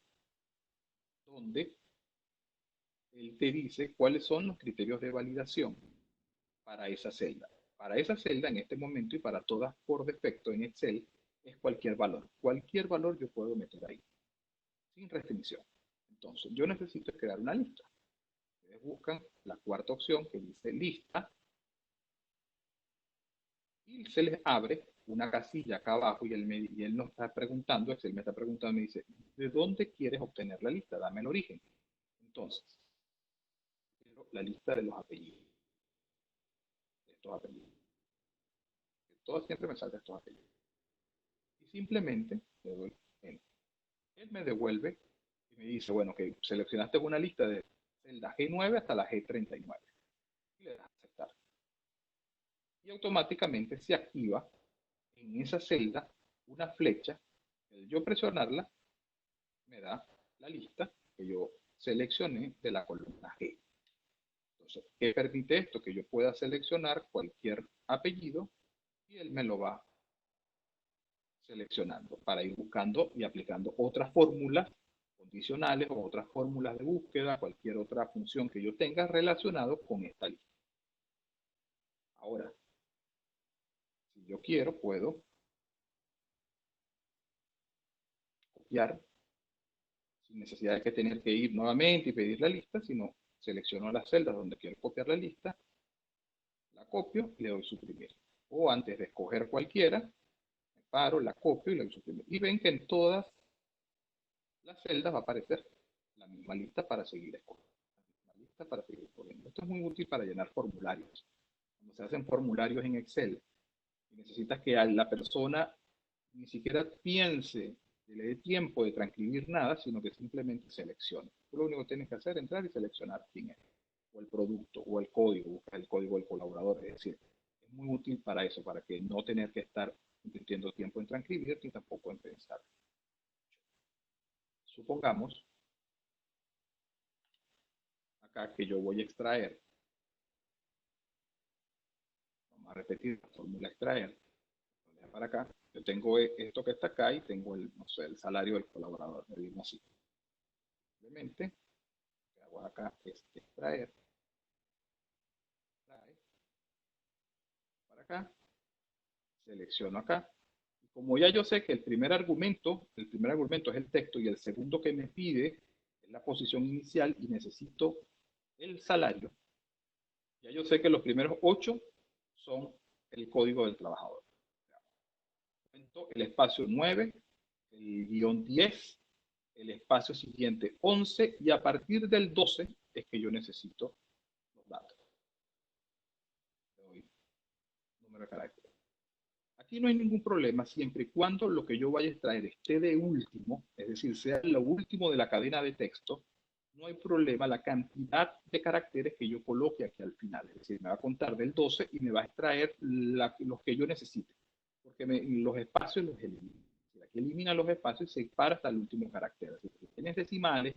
donde él te dice cuáles son los criterios de validación para esa celda. Para esa celda en este momento y para todas por defecto en Excel es cualquier valor. Cualquier valor yo puedo meter ahí, sin restricción. Entonces, yo necesito crear una lista. Ustedes buscan la cuarta opción que dice lista y se les abre una casilla acá abajo y él nos está preguntando, Excel me está preguntando, me dice, ¿de dónde quieres obtener la lista? Dame el origen. Entonces, quiero la lista de los apellidos. De estos apellidos. Todo siempre me salta estos apellidos. Y simplemente le doy Enter. Él me devuelve y me dice, bueno, que seleccionaste una lista de la G9 hasta la G39. Y le das a aceptar. Y automáticamente se activa en esa celda una flecha. Al yo presionarla, me da la lista que yo seleccioné de la columna G. Entonces, ¿qué permite esto? Que yo pueda seleccionar cualquier apellido y él me lo va seleccionando para ir buscando y aplicando otras fórmulas condicionales o otras fórmulas de búsqueda, cualquier otra función que yo tenga relacionado con esta lista. Ahora, si yo quiero, puedo copiar sin necesidad de que tener que ir nuevamente y pedir la lista, sino selecciono las celdas donde quiero copiar la lista, la copio y le doy suprimir. O antes de escoger cualquiera, me paro, la copio y le doy suprimir. Y ven que en todas las celdas va a aparecer la misma lista para seguir escogiendo. La lista para seguir escogiendo. Esto es muy útil para llenar formularios. Cuando se hacen formularios en Excel, y necesitas que la persona ni siquiera piense, que le dé tiempo de transcribir nada, sino que simplemente seleccione. Tú lo único que tienes que hacer es entrar y seleccionar quién es, o el producto, o el código, buscar el código del colaborador. Es decir, es muy útil para eso, para que no tener que estar invirtiendo tiempo en transcribir ni tampoco en pensar. Supongamos acá que yo voy a extraer, vamos a repetir la fórmula extraer, para acá, yo tengo esto que está acá y tengo el, no sé, el salario del colaborador, me digo así. Simplemente, lo que hago acá es extraer, para acá, selecciono acá. Y como ya yo sé que el primer argumento es el texto y el segundo que me pide es la posición inicial y necesito el salario, ya yo sé que los primeros 8 son el código del trabajador. El espacio 9, el guión 10, el espacio siguiente 11 y a partir del 12 es que yo necesito los datos. Le doy número de carácter. Aquí no hay ningún problema siempre y cuando lo que yo vaya a extraer esté de último, es decir, sea lo último de la cadena de texto. No hay problema la cantidad de caracteres que yo coloque aquí al final. Es decir, me va a contar del 12 y me va a extraer los que yo necesite, porque los espacios los elimina. Aquí elimina los espacios y se para hasta el último carácter. Así que tienes decimales,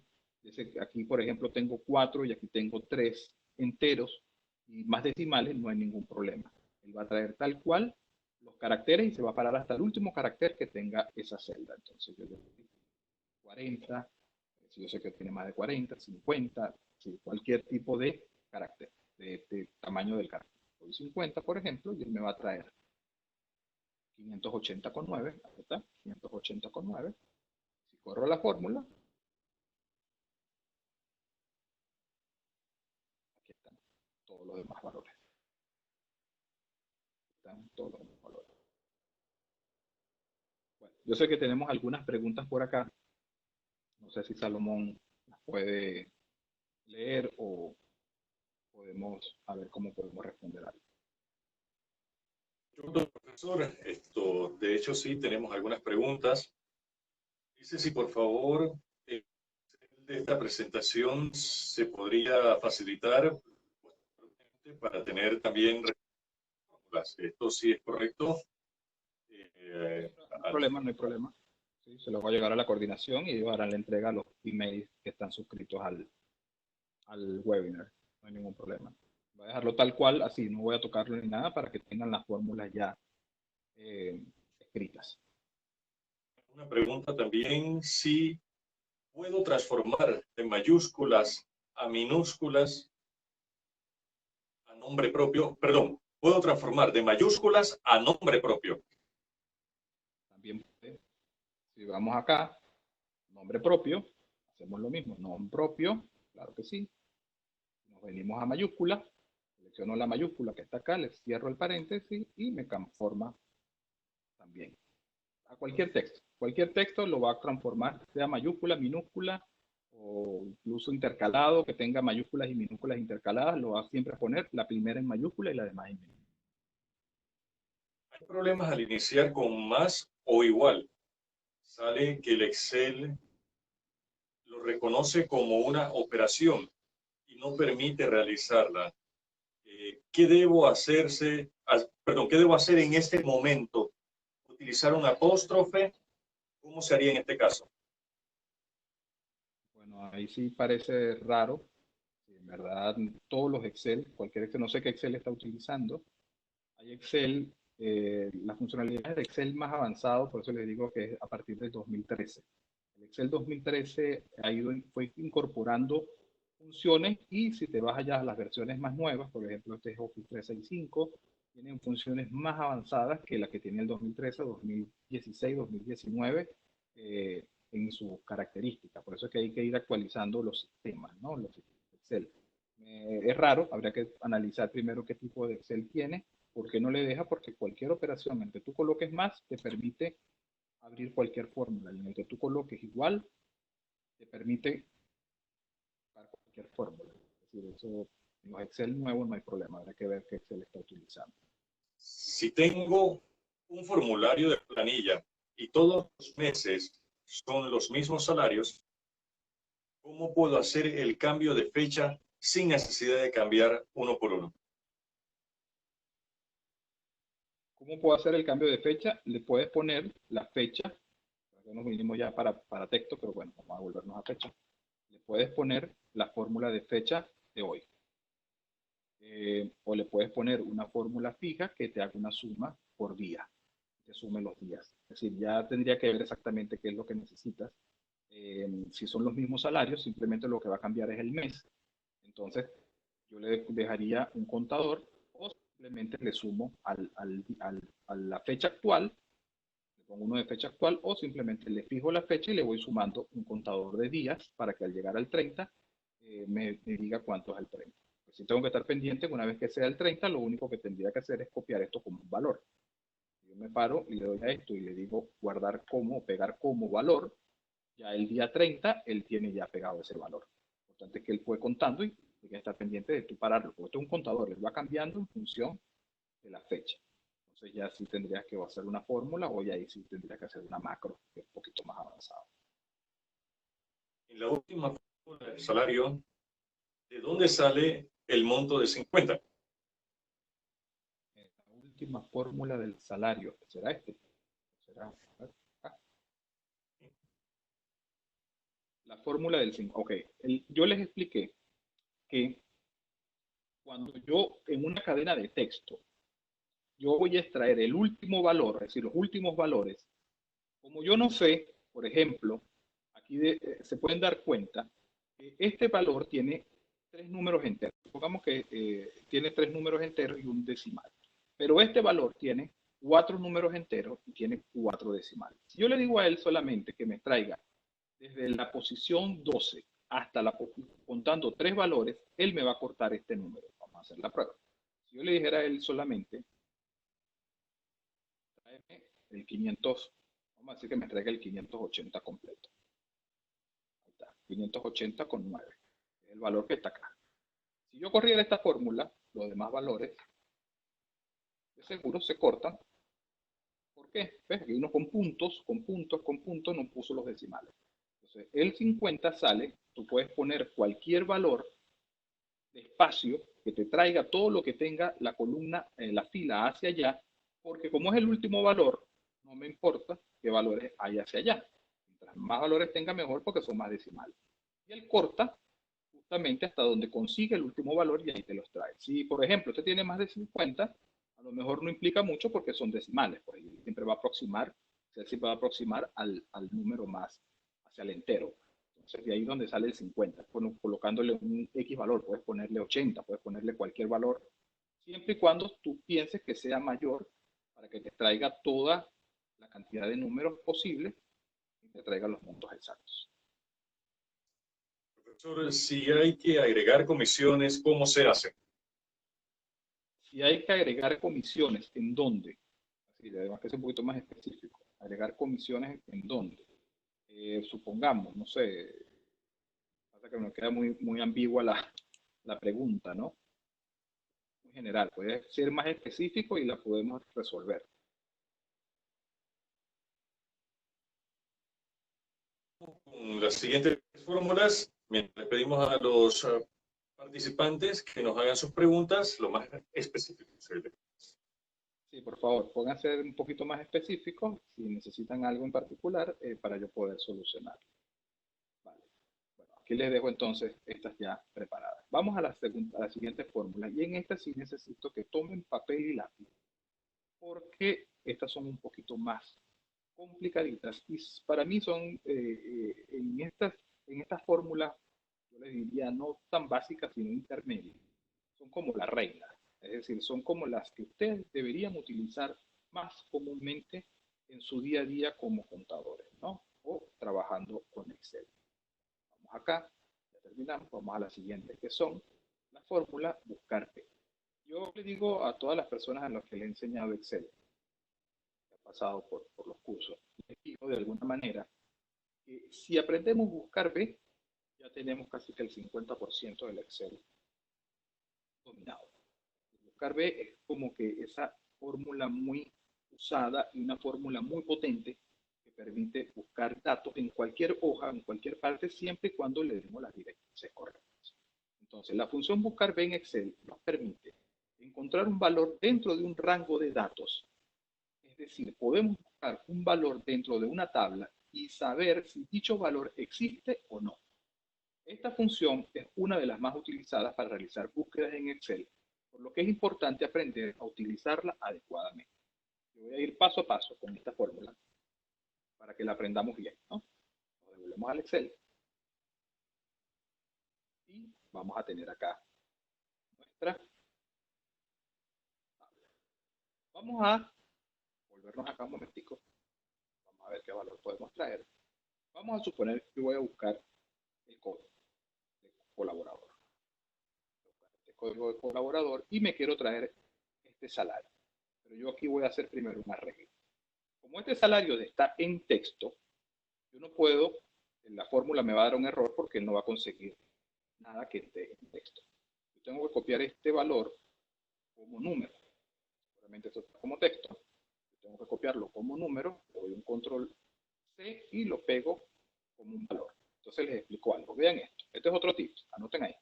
aquí por ejemplo tengo 4 y aquí tengo 3 enteros y más decimales, no hay ningún problema. Él va a traer tal cual los caracteres y se va a parar hasta el último carácter que tenga esa celda. Entonces yo le doy 40, si yo sé que tiene más de 40, 50, sí, cualquier tipo de carácter, de tamaño del carácter. Doy 50, por ejemplo, y él me va a traer 580,9, ahí está, 580,9. Si corro la fórmula, aquí están todos los demás valores. Están todos los demás valores. Bueno, yo sé que tenemos algunas preguntas por acá. No sé si Salomón las puede leer o podemos a ver cómo podemos responder algo. Profesor, de hecho sí, tenemos algunas preguntas. Dice si por favor de esta presentación se podría facilitar para tener también respuestas. Esto sí es correcto. No hay problema, no hay problema. Sí, se los va a llegar a la coordinación y ellos harán la entrega a los emails que están suscritos al webinar. No hay ningún problema. Voy a dejarlo tal cual, así, no voy a tocarlo ni nada para que tengan las fórmulas ya escritas. Una pregunta también, si puedo transformar de mayúsculas a minúsculas a nombre propio, perdón, puedo transformar de mayúsculas a nombre propio. También, si vamos acá, nombre propio, hacemos lo mismo, nombre propio, claro que sí. Nos venimos a mayúscula, selecciono la mayúscula que está acá, le cierro el paréntesis y me transforma también a cualquier texto. Cualquier texto lo va a transformar, sea mayúscula, minúscula o incluso intercalado, que tenga mayúsculas y minúsculas intercaladas, lo va a siempre poner la primera en mayúscula y la demás en minúscula. Hay problemas al iniciar con más o igual. Sale que el Excel lo reconoce como una operación y no permite realizarla. ¿Qué debo ¿qué debo hacer en este momento? ¿Utilizar un apóstrofe? ¿Cómo se haría en este caso? Bueno, ahí sí parece raro. En verdad, todos los Excel, cualquier Excel, no sé qué Excel está utilizando. Hay Excel, las funcionalidades de Excel más avanzado, por eso les digo que es a partir del 2013. El Excel 2013 fue incorporando funciones y si te vas allá a las versiones más nuevas, por ejemplo, este es Office 365, tienen funciones más avanzadas que la que tiene el 2013, 2016, 2019 en sus características. Por eso es que hay que ir actualizando los sistemas, ¿no? Los sistemas de Excel. Es raro, habría que analizar primero qué tipo de Excel tiene, por qué no le deja, porque cualquier operación en que tú coloques más te permite abrir cualquier fórmula y en el que tú coloques igual te permite para cualquier fórmula. Es decir, eso en los Excel nuevos no hay problema, habrá que ver qué Excel está utilizando. Si tengo un formulario de planilla y todos los meses son los mismos salarios, ¿cómo puedo hacer el cambio de fecha sin necesidad de cambiar uno por uno? ¿Cómo puedo hacer el cambio de fecha? Le puedes poner la fecha, nos vinimos ya para texto, pero bueno, vamos a volvernos a fecha. Le puedes poner la fórmula de fecha de hoy. O le puedes poner una fórmula fija que te haga una suma por día, te sume los días. Es decir, ya tendría que ver exactamente qué es lo que necesitas. Si son los mismos salarios, simplemente lo que va a cambiar es el mes. Entonces, yo le dejaría un contador o simplemente le sumo a la fecha actual, le pongo uno de fecha actual o simplemente le fijo la fecha y le voy sumando un contador de días para que al llegar al 30 me diga cuánto es el 30. Pues si tengo que estar pendiente, una vez que sea el 30, lo único que tendría que hacer es copiar esto como un valor. Yo me paro y le doy a esto y le digo guardar como, pegar como valor, ya el día 30 él tiene ya pegado ese valor. Lo importante es que él fue contando y tiene que estar pendiente de tu pararlo, porque esto es un contador, él va cambiando en función de la fecha. Entonces ya sí tendrías que hacer una fórmula o ya ahí sí tendrías que hacer una macro, que es un poquito más avanzado. En la última fórmula del salario, ¿de dónde sale el monto de 50? La última fórmula del salario, ¿será este? ¿Será? Ah, la fórmula del 5. Ok, yo les expliqué que cuando yo en una cadena de texto, yo voy a extraer el último valor, es decir, los últimos valores. Como yo no sé, por ejemplo, aquí se pueden dar cuenta que este valor tiene tres números enteros. Supongamos que tiene tres números enteros y un decimal. Pero este valor tiene cuatro números enteros y tiene cuatro decimales. Si yo le digo a él solamente que me traiga desde la posición 12 hasta contando tres valores, él me va a cortar este número. Vamos a hacer la prueba. Si yo le dijera a él solamente, tráeme el 500, vamos a decir que me traiga el 580 completo. Ahí está, 580 con 9. Es el valor que está acá. Si yo corriera esta fórmula, los demás valores de seguro se cortan. ¿Por qué? ¿Ves? Aquí uno con puntos, no puso los decimales. Entonces, el 50 sale, tú puedes poner cualquier valor de espacio que te traiga todo lo que tenga la columna, la fila hacia allá, porque como es el último valor, no me importa qué valores hay hacia allá. Mientras más valores tenga, mejor porque son más decimales. Y él corta justamente hasta donde consigue el último valor y ahí te los trae. Si, por ejemplo, usted tiene más de 50, a lo mejor no implica mucho porque son decimales, pues siempre va a aproximar, siempre va a aproximar al número más hacia el entero. Entonces, de ahí donde sale el 50, colocándole un X valor, puedes ponerle 80, puedes ponerle cualquier valor, siempre y cuando tú pienses que sea mayor para que te traiga toda la cantidad de números posible y te traiga los montos exactos. Profesor, si hay que agregar comisiones, ¿cómo se hace? Si hay que agregar comisiones, ¿en dónde? Así, además que es un poquito más específico. Agregar comisiones, ¿en dónde? Supongamos, no sé, pasa que me queda muy ambigua la pregunta, ¿no? Muy general, puede ser más específico y la podemos resolver. Con las siguientes fórmulas, mientras pedimos a los participantes que nos hagan sus preguntas lo más específico posible. Sí, por favor, pónganse un poquito más específicos si necesitan algo en particular para yo poder solucionar. Vale. Bueno, aquí les dejo entonces estas ya preparadas. Vamos a la siguiente fórmula y en esta sí necesito que tomen papel y lápiz porque estas son un poquito más complicaditas y para mí son en estas fórmulas, yo les diría no tan básicas sino intermedias, son como la reina, es decir, son como las que ustedes deberían utilizar más comúnmente en su día a día como contadores, ¿no? O trabajando con Excel. Vamos acá, ya terminamos, vamos a la siguiente, que son la fórmula buscar P. Yo le digo a todas las personas a las que le he enseñado Excel, que han pasado por los cursos, les digo de alguna manera que si aprendemos a buscar B, ya tenemos casi que el 50% del Excel dominado. Buscar B es como que esa fórmula muy usada y una fórmula muy potente que permite buscar datos en cualquier hoja, en cualquier parte, siempre y cuando le demos las directrices correctas. Entonces, la función buscar B en Excel nos permite encontrar un valor dentro de un rango de datos. Es decir, podemos buscar un valor dentro de una tabla y saber si dicho valor existe o no. Esta función es una de las más utilizadas para realizar búsquedas en Excel, por lo que es importante aprender a utilizarla adecuadamente. Yo voy a ir paso a paso con esta fórmula para que la aprendamos bien, ¿no? Nos devolvemos al Excel y vamos a tener acá nuestra tabla. Vamos a volvernos acá un momentico. Vamos a ver qué valor podemos traer. Vamos a suponer que voy a buscar el código de colaborador. Este código de colaborador y me quiero traer este salario. Pero yo aquí voy a hacer primero una regla. Como este salario está en texto, yo no puedo, la fórmula me va a dar un error porque él no va a conseguir nada que esté en texto. Yo tengo que copiar este valor como número. Obviamente esto está como texto. Yo tengo que copiarlo como número, le doy un control C y lo pego como un valor. Entonces les explico algo. Vean esto. Este es otro tip. Anoten ahí.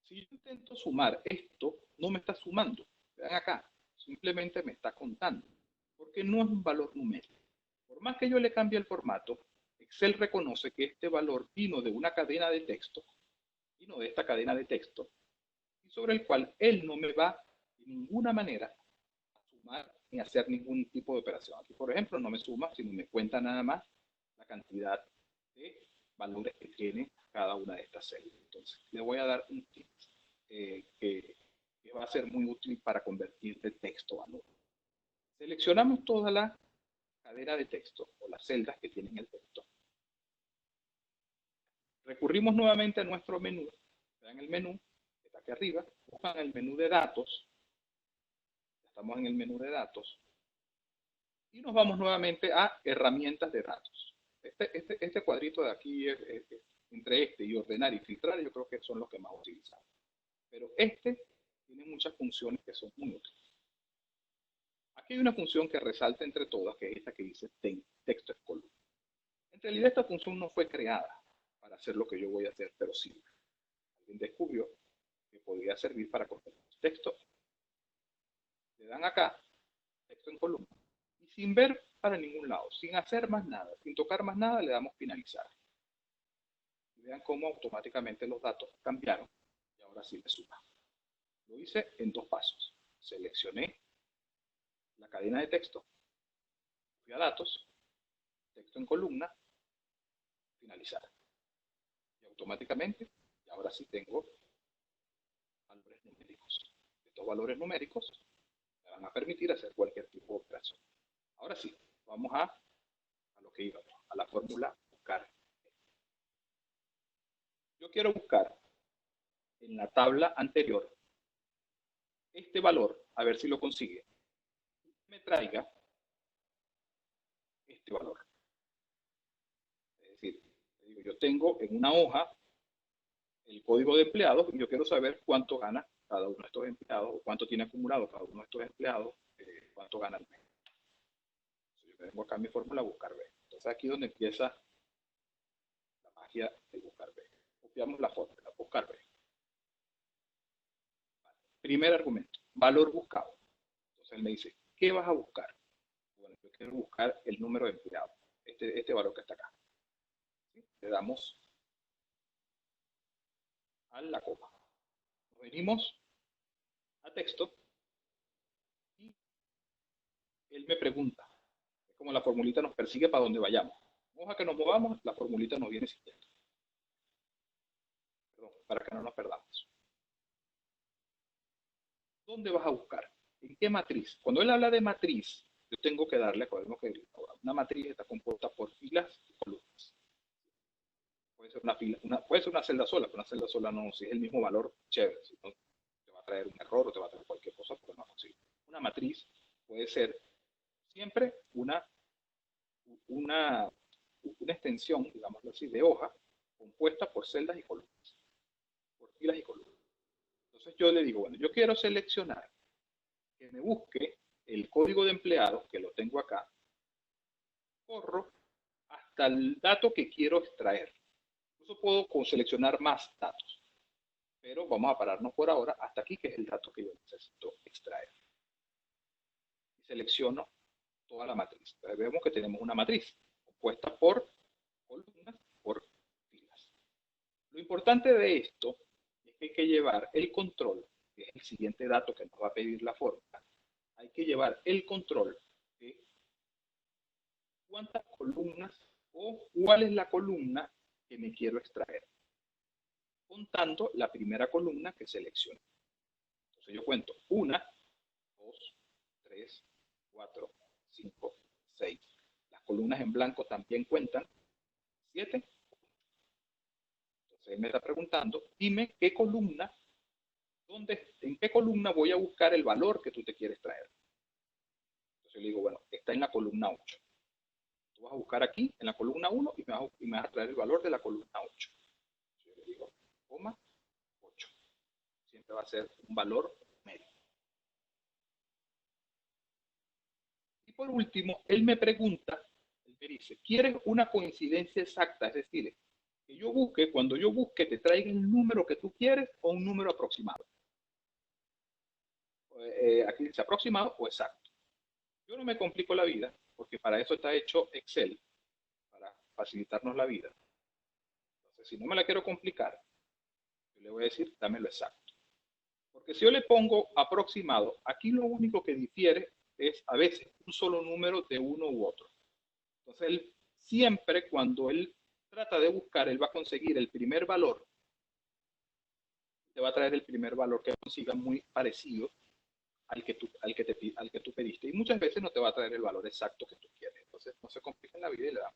Si yo intento sumar esto, no me está sumando. Vean acá. Simplemente me está contando. Porque no es un valor numérico. Por más que yo le cambie el formato, Excel reconoce que este valor vino de una cadena de texto, vino de esta cadena de texto, y sobre el cual él no me va de ninguna manera a sumar ni a hacer ningún tipo de operación. Aquí, por ejemplo, no me suma, sino me cuenta nada más la cantidad de valores que tiene cada una de estas celdas. Entonces, le voy a dar un tip que va a ser muy útil para convertir de texto a número. Seleccionamos toda la cadena de texto o las celdas que tienen el texto. Recurrimos nuevamente a nuestro menú. Vean el menú, que está aquí arriba. Buscan el menú de datos. Estamos en el menú de datos. Y nos vamos nuevamente a herramientas de datos. Este cuadrito de aquí, entre este y ordenar y filtrar, yo creo que son los que más utilizamos. Pero este tiene muchas funciones que son muy útiles. Aquí hay una función que resalta entre todas, que es esta que dice texto en columna. En realidad esta función no fue creada para hacer lo que yo voy a hacer, pero sí. Alguien descubrió que podría servir para convertir texto. Le dan acá, texto en columna. Y sin ver para ningún lado, sin hacer más nada, sin tocar más nada, le damos finalizar. Y vean cómo automáticamente los datos cambiaron y ahora sí me suma. Lo hice en 2 pasos. Seleccioné la cadena de texto, fui a datos, texto en columna, finalizar. Y automáticamente, y ahora sí tengo valores numéricos. Estos valores numéricos me van a permitir hacer cualquier tipo de operación. Ahora sí, vamos a lo que íbamos, a la fórmula buscar. Yo quiero buscar en la tabla anterior este valor, a ver si lo consigue. Me traiga este valor. Es decir, yo tengo en una hoja el código de empleados y yo quiero saber cuánto gana cada uno de estos empleados, o cuánto tiene acumulado cada uno de estos empleados, cuánto gana el mes. Entonces, yo vengo acá a mi fórmula buscar B. Entonces aquí es donde empieza la magia de buscar B. Copiamos la fórmula, buscar B. Vale. Primer argumento, valor buscado. Entonces él me dice, ¿qué vas a buscar? Bueno, yo quiero buscar el número de empleados, este valor que está acá. ¿Sí? Le damos a la coma. Nos venimos a texto y él me pregunta. Es como la formulita nos persigue para donde vayamos. Vamos a que nos movamos, la formulita nos viene siguiendo. Perdón, para que no nos perdamos. ¿Dónde vas a buscar? ¿En qué matriz? Cuando él habla de matriz, yo tengo que darle, podemos que una matriz está compuesta por filas y columnas. Puede ser una fila, puede ser una celda sola, pero una celda sola no, si es el mismo valor, chévere, si no, te va a traer un error o te va a traer cualquier cosa porque no es posible. Una matriz puede ser siempre una extensión, digámoslo así, de hoja compuesta por celdas y columnas, por filas y columnas. Entonces yo le digo, bueno, yo quiero seleccionar que me busque el código de empleados, que lo tengo acá, corro hasta el dato que quiero extraer. Incluso puedo seleccionar más datos, pero vamos a pararnos por ahora hasta aquí, que es el dato que yo necesito extraer. Y selecciono toda la matriz. Entonces vemos que tenemos una matriz compuesta por columnas, por filas. Lo importante de esto es que hay que llevar el control, que es el siguiente dato que nos va a pedir la fórmula. Hay que llevar el control de cuántas columnas o cuál es la columna que me quiero extraer, contando la primera columna que seleccioné. Entonces yo cuento 1, 2, 3, 4, 5, 6. Las columnas en blanco también cuentan 7. Entonces él me está preguntando, dime qué columna, en qué columna voy a buscar el valor que tú te quieres traer. Entonces le digo, bueno, está en la columna 8. Tú vas a buscar aquí, en la columna 1, y me vas a traer el valor de la columna 8. Yo le digo, coma, 8. Siempre va a ser un valor medio. por último, él me pregunta, él me dice, ¿quieres una coincidencia exacta? Es decir, que yo busque, cuando yo busque, te traiga el número que tú quieres o un número aproximado. Aquí dice aproximado o exacto. Yo no me complico la vida, porque para eso está hecho Excel, para facilitarnos la vida. Entonces, si no me la quiero complicar, yo le voy a decir, dámelo exacto. Porque si yo le pongo aproximado, aquí lo único que difiere es a veces un solo número de uno u otro. Entonces, él siempre cuando él trata de buscar, él va a conseguir el primer valor, te va a traer el primer valor que consiga muy parecido al que tú pediste. Y muchas veces no te va a traer el valor exacto que tú quieres. Entonces, no se compliquen la vida y le dan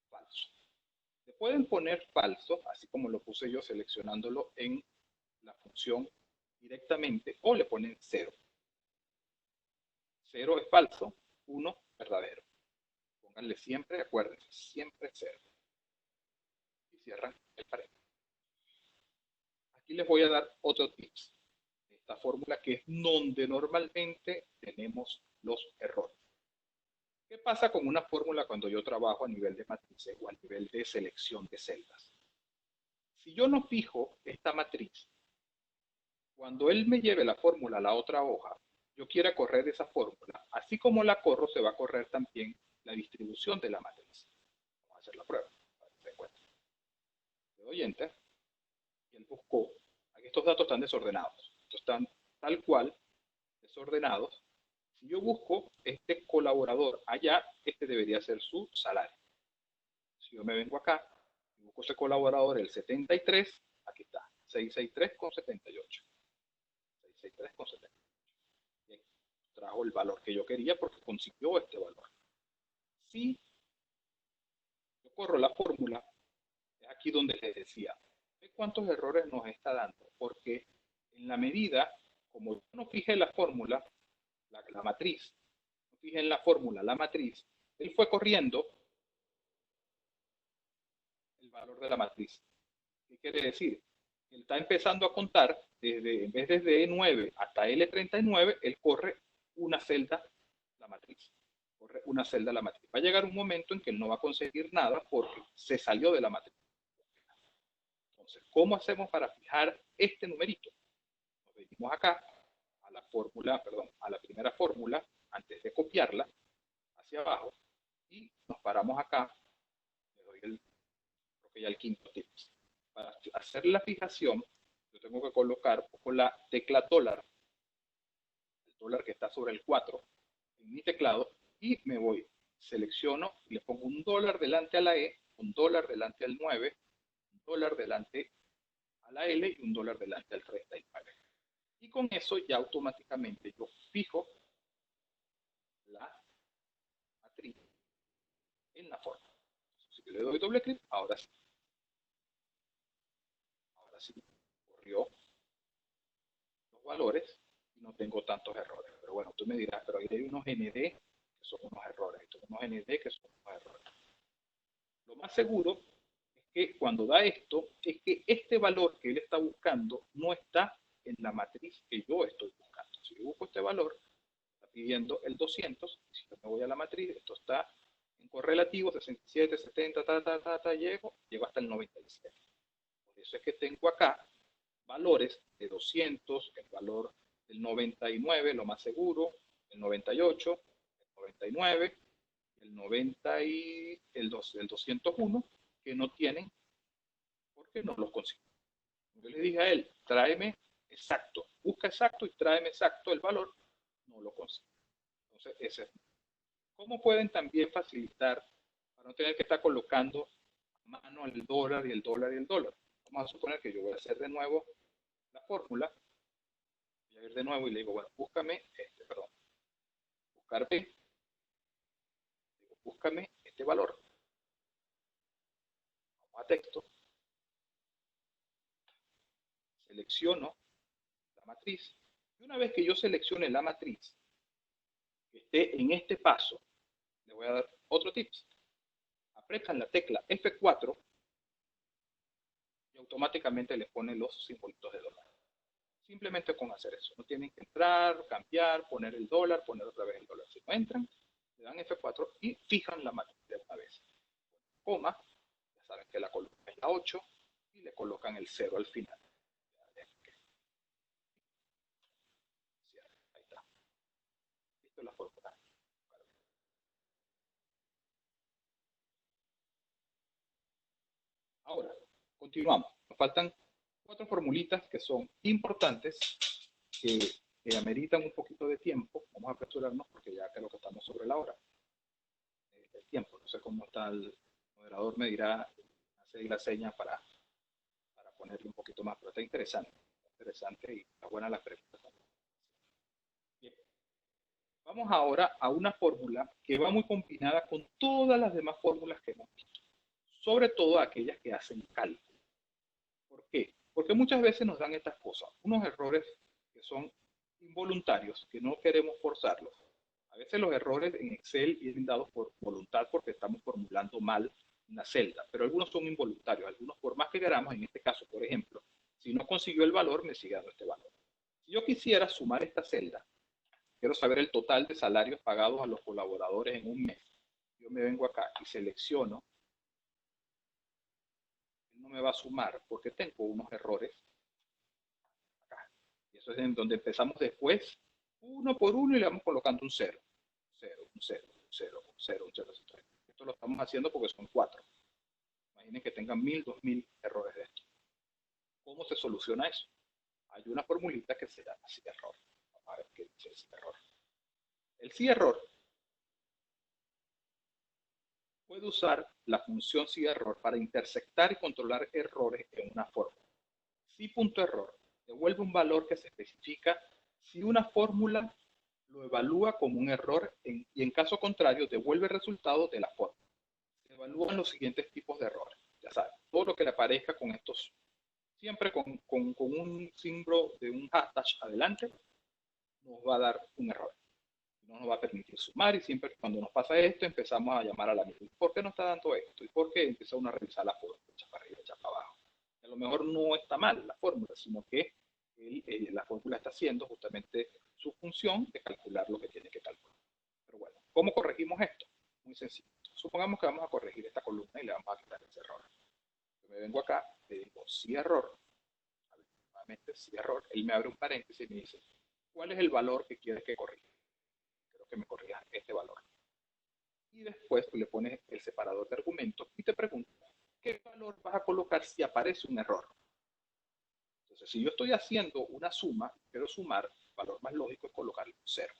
falso. Le pueden poner falso, así como lo puse yo seleccionándolo en la función directamente, o le ponen 0. 0 es falso, 1 verdadero. Pónganle siempre, acuérdense, siempre 0. Y cierran el paréntesis. Aquí les voy a dar otro tips. Esta fórmula que es donde normalmente tenemos los errores. ¿Qué pasa con una fórmula cuando yo trabajo a nivel de matrices o a nivel de selección de celdas? Si yo no fijo esta matriz, cuando él me lleve la fórmula a la otra hoja, yo quiera correr esa fórmula, así como la corro, se va a correr también la distribución de la matriz. Vamos a hacer la prueba, para que se den cuenta. Le doy Enter y él buscó. Aquí estos datos están desordenados. Estos están tal cual, desordenados. Si yo busco este colaborador allá, este debería ser su salario. Si yo me vengo acá y busco ese colaborador, el 73, aquí está, 663,78. 663,78. Bien, trajo el valor que yo quería porque consiguió este valor. Si yo corro la fórmula, es aquí donde les decía, ¿cuántos errores nos está dando? Porque en la medida, como yo no fijé la fórmula, la matriz, no fijé en la fórmula, la matriz, él fue corriendo el valor de la matriz. ¿Qué quiere decir? Él está empezando a contar, en vez de E9 hasta L39, él corre una celda la matriz. Corre una celda la matriz. Va a llegar un momento en que él no va a conseguir nada porque se salió de la matriz. Entonces, ¿cómo hacemos para fijar este numerito? Nos venimos acá a la fórmula, perdón, a la primera fórmula, antes de copiarla, hacia abajo, y nos paramos acá. Le doy creo que ya el quinto tip. Para hacer la fijación, yo tengo que colocar con la tecla dólar, el dólar que está sobre el 4, en mi teclado, y me voy, selecciono y le pongo un dólar delante a la E, un dólar delante al 9, un dólar delante a la L y un dólar delante al 39. Y con eso ya automáticamente yo fijo la matriz en la forma. Si le doy doble clic, ahora sí, corrió los valores y no tengo tantos errores. Pero bueno, tú me dirás, pero ahí hay unos ND que son unos errores, estos unos ND que son unos errores. Lo más seguro es que cuando da esto, es que este valor que él está buscando no está en la matriz que yo estoy buscando. Si yo busco este valor, está pidiendo el 200, y si yo me voy a la matriz, esto está en correlativo, 67, 70, llego hasta el 97. Por eso es que tengo acá valores de 200, el valor del 99, lo más seguro, el 98, el 99, el 90 y el 201, que no tienen porque no los consigo. Yo le dije a él, tráeme exacto, busca exacto y tráeme exacto el valor, no lo consigo. Entonces, ese es. ¿Cómo pueden también facilitar para no tener que estar colocando a mano el dólar y el dólar y el dólar? Vamos a suponer que yo voy a hacer de nuevo la fórmula, voy a ir de nuevo y le digo, bueno, búscame buscar B, digo, búscame este valor. Vamos a texto, selecciono la matriz, y una vez que yo seleccione la matriz, que esté en este paso, le voy a dar otro tips. Apretan la tecla F4 y automáticamente le pone los simbolitos de dólar. Simplemente con hacer eso. No tienen que entrar, cambiar, poner el dólar, poner otra vez el dólar. Si no entran, le dan F4 y fijan la matriz de una vez. Coma, ya saben que la columna es la 8 y le colocan el 0 al final. Ahí está. Esto es la fórmula. Ahora, continuamos. Nos faltan 4 formulitas que son importantes, que, ameritan un poquito de tiempo. Vamos a apresurarnos porque ya creo que estamos sobre la hora. El tiempo, no sé cómo está el moderador, me dirá, hace la seña para ponerle un poquito más, pero está interesante y está buena la pregunta. Bien. Vamos ahora a una fórmula que va muy combinada con todas las demás fórmulas que hemos visto, sobre todo aquellas que hacen cálculo. ¿Por qué? Porque muchas veces nos dan estas cosas, unos errores que son involuntarios, que no queremos forzarlos. A veces los errores en Excel vienen dados por voluntad porque estamos formulando mal una celda, pero algunos son involuntarios, algunos por más que queramos, en este caso, por ejemplo, si no consiguió el valor, me sigue dando este valor. Si yo quisiera sumar esta celda, quiero saber el total de salarios pagados a los colaboradores en un mes. Yo me vengo acá y selecciono. No me va a sumar porque tengo unos errores acá. Y eso es en donde empezamos después, uno por uno, y le vamos colocando un 0. 0, un 0, un 0, un 0, un 0. Esto lo estamos haciendo porque son 4. Imaginen que tengan 1000, 2000 errores de esto. ¿Cómo se soluciona eso? Hay una formulita que se llama si error. Vamos a ver qué dice el si error. El si error puede usar la función si error para intersectar y controlar errores en una fórmula. Si punto error devuelve un valor que se especifica si una fórmula lo evalúa como un error y en caso contrario devuelve el resultado de la fórmula. Se evalúan los siguientes tipos de errores. Ya saben, todo lo que le aparezca con estos, siempre con un símbolo de un hashtag adelante, nos va a dar un error. No nos va a permitir sumar y siempre cuando nos pasa esto empezamos a llamar a la misma. ¿Por qué no está dando esto? ¿Y por qué empieza uno a revisar la fórmula? Echa para arriba, echa para abajo. A lo mejor no está mal la fórmula, sino que la fórmula está haciendo justamente su función de calcular lo que tiene que calcular. Pero bueno, ¿cómo corregimos esto? Muy sencillo. Supongamos que vamos a corregir esta columna y le vamos a quitar ese error. Yo me vengo acá, le digo si error, nuevamente si error, él me abre un paréntesis y me dice, ¿cuál es el valor que quieres que corrija? Quiero que me corrijas este valor. Y después tú le pones el separador de argumentos y te pregunta, ¿qué valor vas a colocar si aparece un error? Entonces, si yo estoy haciendo una suma, quiero sumar, el valor más lógico es colocarle un 0.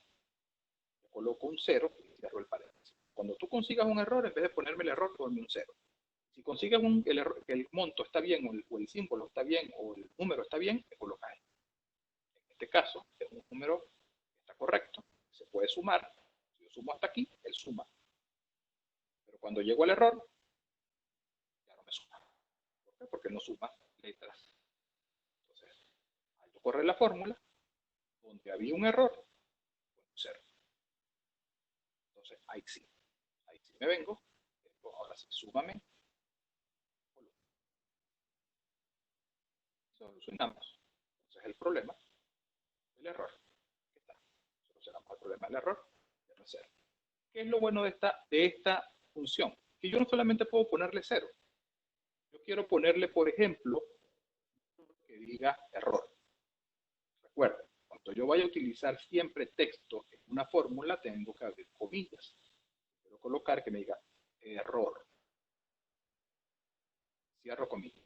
Le coloco un 0 y cierro el paréntesis. Cuando tú consigas un error, en vez de ponerme el error, ponme un 0. Si consigues que el monto está bien o el símbolo está bien o el número está bien, le colocas ahí. En este caso, es un número que está correcto, se puede sumar. Si yo sumo hasta aquí, él suma. Pero cuando llego al error, ya no me suma. ¿Por qué? Porque no suma letras. Entonces, al yo correr la fórmula, donde había un error, pues un 0. Entonces, ahí sí me vengo. Ahora sí, súmame. Solucionamos. Entonces, el problema, el error. Aquí está. Solucionamos el problema del error. ¿Qué es lo bueno de esta función? Que yo no solamente puedo ponerle 0. Yo quiero ponerle, por ejemplo, que diga error. Recuerden, cuando yo vaya a utilizar siempre texto en una fórmula, tengo que abrir comillas. Quiero colocar que me diga error. Cierro comillas.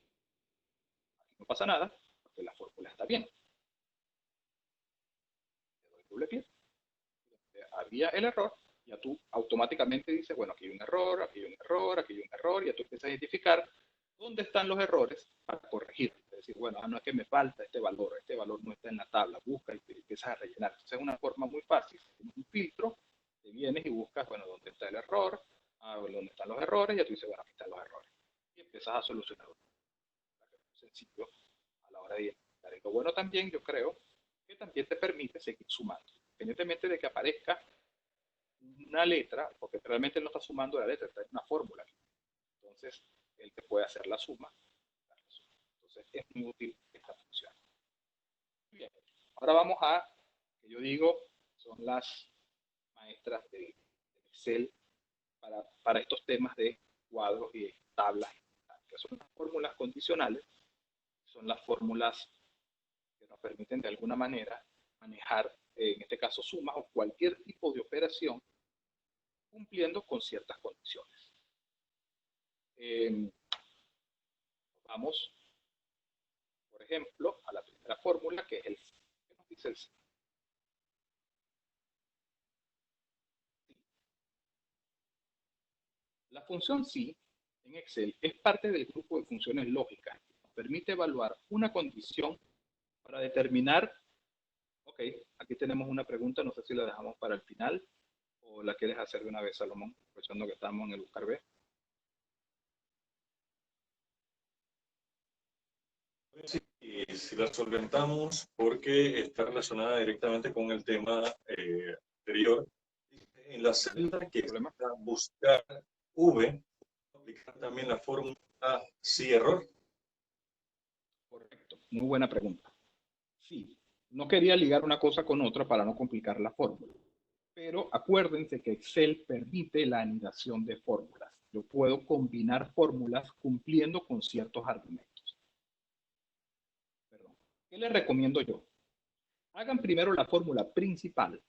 Aquí no pasa nada, porque la fórmula está bien. Le doy doble clic. Había el error, ya tú automáticamente dices, bueno, aquí hay un error, aquí hay un error, aquí hay un error, y ya tú empiezas a identificar dónde están los errores para corregir. Es decir, bueno, no es que me falta este valor no está en la tabla, busca y empiezas a rellenar. Entonces es una forma muy fácil, un filtro, te vienes y buscas, bueno, dónde está el error, dónde están los errores, y ya tú dices, bueno, aquí están los errores. Y empiezas a solucionarlo. Es sencillo a la hora de identificar. Y lo bueno también, yo creo, que también te permite seguir sumando, independientemente de que aparezca una letra, porque realmente no está sumando la letra, está en una fórmula. Entonces, él te puede hacer la suma. Entonces, es muy útil esta función. Bien, ahora vamos a, que yo digo, son las maestras de Excel. Excel para estos temas de cuadros y tablas, que son las fórmulas condicionales, son las fórmulas que nos permiten de alguna manera manejar, en este caso, sumas o cualquier tipo de operación cumpliendo con ciertas condiciones. Vamos, por ejemplo, a la primera fórmula, que es el que nos dice el La función sí en Excel es parte del grupo de funciones lógicas que nos permite evaluar una condición para determinar. Ok, aquí tenemos una pregunta, no sé si la dejamos para el final o la quieres hacer de una vez, Salomón, aprovechando que estamos en el buscar B. Sí, si la solventamos porque está relacionada directamente con el tema anterior. En la celda que está buscar V, aplicar también la fórmula sí error. Correcto, muy buena pregunta. Sí, no quería ligar una cosa con otra para no complicar la fórmula, pero acuérdense que Excel permite la anidación de fórmulas. Yo puedo combinar fórmulas cumpliendo con ciertos argumentos. Perdón. ¿Qué les recomiendo yo? Hagan primero la fórmula principal.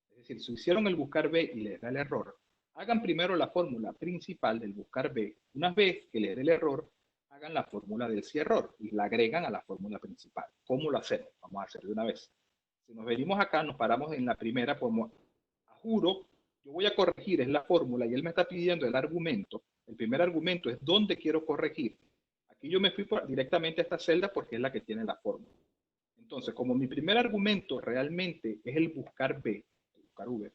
Es decir, si hicieron el buscar B y les da el error, hagan primero la fórmula principal del buscar B. Una vez que les dé el error, hagan la fórmula del sí error y la agregan a la fórmula principal. ¿Cómo lo hacemos? Vamos a hacerlo de una vez. Si nos venimos acá, nos paramos en la primera, como juro, yo voy a corregir, es la fórmula, y él me está pidiendo el argumento. El primer argumento es dónde quiero corregir. Aquí yo me fui directamente a esta celda porque es la que tiene la fórmula. Entonces, como mi primer argumento realmente es el buscar B, el buscar V,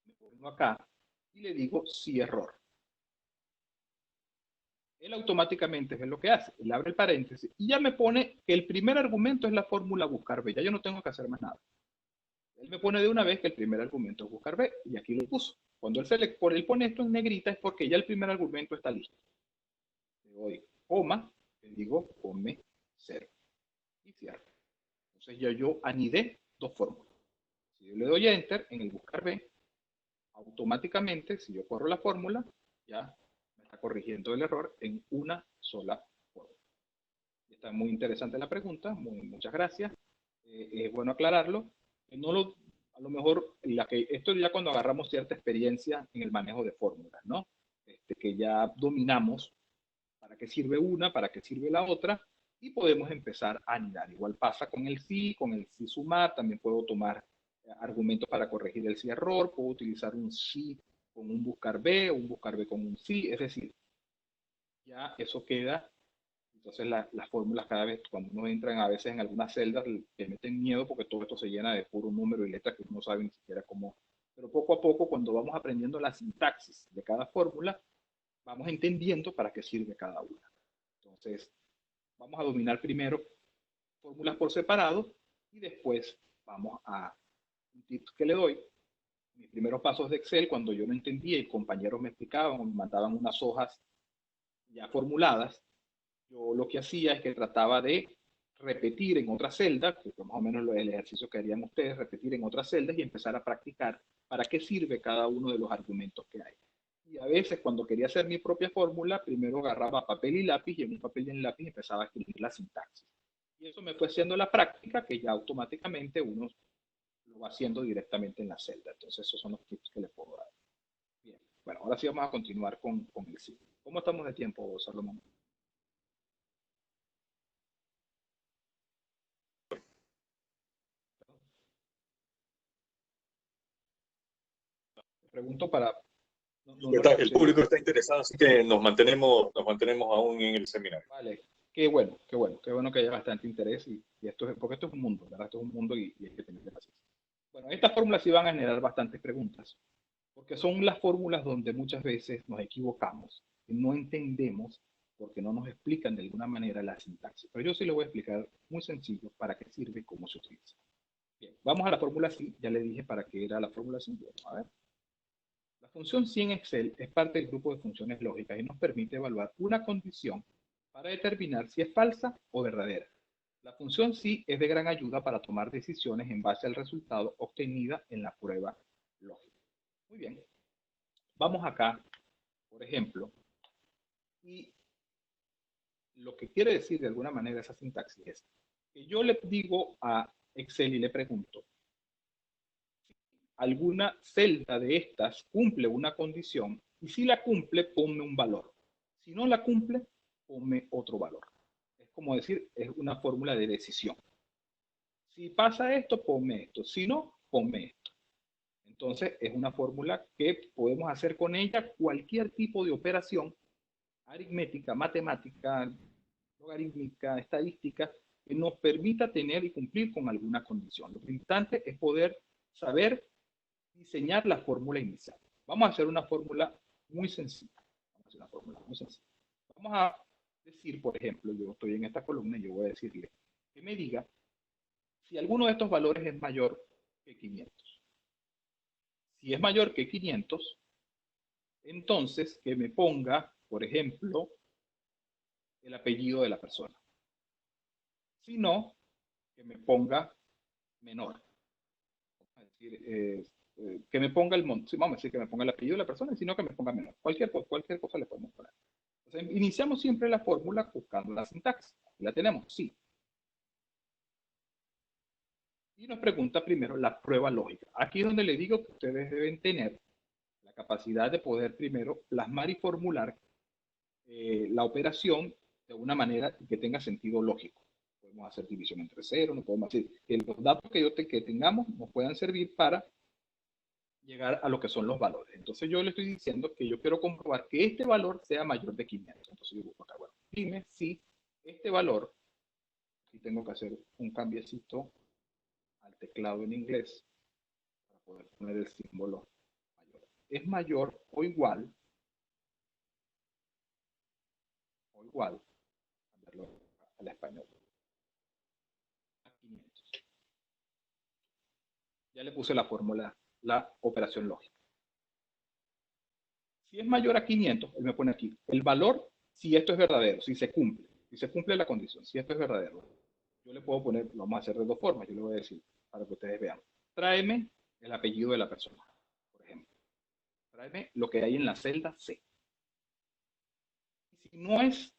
me pongo acá y le digo sí error. Él automáticamente es lo que hace. Él abre el paréntesis y ya me pone que el primer argumento es la fórmula buscar B. Ya yo no tengo que hacer más nada. Él me pone de una vez que el primer argumento es buscar B y aquí lo puso. Cuando él pone esto en negrita es porque ya el primer argumento está listo. Le doy coma, le digo come 0 y cierro. Entonces ya yo anidé dos fórmulas. Si yo le doy enter en el buscar B, automáticamente, si yo corro la fórmula, ya me está corrigiendo el error en una sola fórmula. Está muy interesante la pregunta, muchas gracias. Es bueno aclararlo. No lo, a lo mejor, esto ya cuando agarramos cierta experiencia en el manejo de fórmulas, ¿no? Que ya dominamos para qué sirve una, para qué sirve la otra, y podemos empezar a anidar. Igual pasa con el sí sumar, también puedo tomar argumentos para corregir el sí error, puedo utilizar un sí con un buscar B, o un buscar B con un sí, es decir, ya eso queda. Entonces las fórmulas cada vez, cuando uno entra a veces en algunas celdas, le meten miedo porque todo esto se llena de puro número y letras que uno no sabe ni siquiera cómo. Pero poco a poco, cuando vamos aprendiendo la sintaxis de cada fórmula, vamos entendiendo para qué sirve cada una. Entonces, vamos a dominar primero fórmulas por separado y después vamos a un tip que le doy. Mis primeros pasos de Excel, cuando yo no entendía y compañeros me explicaban o me mandaban unas hojas ya formuladas, yo lo que hacía es que trataba de repetir en otra celda, que más o menos el ejercicio que harían ustedes, repetir en otras celdas y empezar a practicar para qué sirve cada uno de los argumentos que hay. Y a veces cuando quería hacer mi propia fórmula, primero agarraba papel y lápiz y en un papel y en lápiz empezaba a escribir la sintaxis. Y eso me fue haciendo la práctica que ya automáticamente uno lo va haciendo directamente en la celda. Entonces esos son los tips que les puedo dar. Bien, bueno, ahora sí vamos a continuar con el sí. ¿Cómo estamos de tiempo, Salomón? Te pregunto para... El público está interesado, así que nos mantenemos aún en el seminario. Vale, qué bueno, qué bueno, qué bueno que haya bastante interés y esto es, porque esto es un mundo, ¿verdad? Esto es un mundo y hay que tener paciencia. Bueno, estas fórmulas sí van a generar bastantes preguntas, porque son las fórmulas donde muchas veces nos equivocamos y no entendemos porque no nos explican de alguna manera la sintaxis. Pero yo sí lo voy a explicar muy sencillo para qué sirve y cómo se utiliza. Bien, vamos a la fórmula sí, ya le dije para qué era la fórmula sí. Vamos a ver. La función sí en Excel es parte del grupo de funciones lógicas y nos permite evaluar una condición para determinar si es falsa o verdadera. La función sí es de gran ayuda para tomar decisiones en base al resultado obtenido en la prueba lógica. Muy bien. vamos acá, por ejemplo, y lo que quiere decir de alguna manera esa sintaxis es que yo le digo a Excel y le pregunto, alguna celda de estas cumple una condición y si la cumple, ponme un valor. Si no la cumple, ponme otro valor. Es como decir, es una fórmula de decisión. Si pasa esto, ponme esto. Si no, ponme esto. Entonces, es una fórmula que podemos hacer con ella cualquier tipo de operación aritmética, matemática, logarítmica, estadística, que nos permita tener y cumplir con alguna condición. Lo importante es poder saber diseñar la fórmula inicial. Vamos a hacer una fórmula muy sencilla. Vamos a decir, por ejemplo, yo estoy en esta columna y yo voy a decirle que me diga si alguno de estos valores es mayor que 500. Si es mayor que 500, entonces que me ponga, por ejemplo, el apellido de la persona. Si no, que me ponga menor. Vamos a decir, que me ponga el monto. Vamos a decir que me ponga el apellido de la persona, sino que me ponga menor. Cualquier cosa le podemos poner. Entonces, iniciamos siempre la fórmula buscando la sintaxis. ¿La tenemos? Sí. Y nos pregunta primero la prueba lógica. Aquí es donde le digo que ustedes deben tener la capacidad de poder primero plasmar y formular la operación de una manera que tenga sentido lógico. Podemos hacer división entre cero, no podemos decir que los datos que tengamos nos puedan servir para llegar a lo que son los valores. Entonces yo le estoy diciendo que yo quiero comprobar que este valor sea mayor de 500. Entonces yo busco acá, bueno, dime si este valor, aquí tengo que hacer un cambiecito al teclado en inglés para poder poner el símbolo mayor. Es mayor o igual, cambiarlo al español, a 500. Ya le puse la fórmula, la operación lógica. Si es mayor a 500, él me pone aquí el valor, si esto es verdadero, si se cumple la condición, si esto es verdadero. Yo le puedo poner, lo vamos a hacer de dos formas, yo le voy a decir, para que ustedes vean, tráeme el apellido de la persona, por ejemplo. Tráeme lo que hay en la celda C. Si no es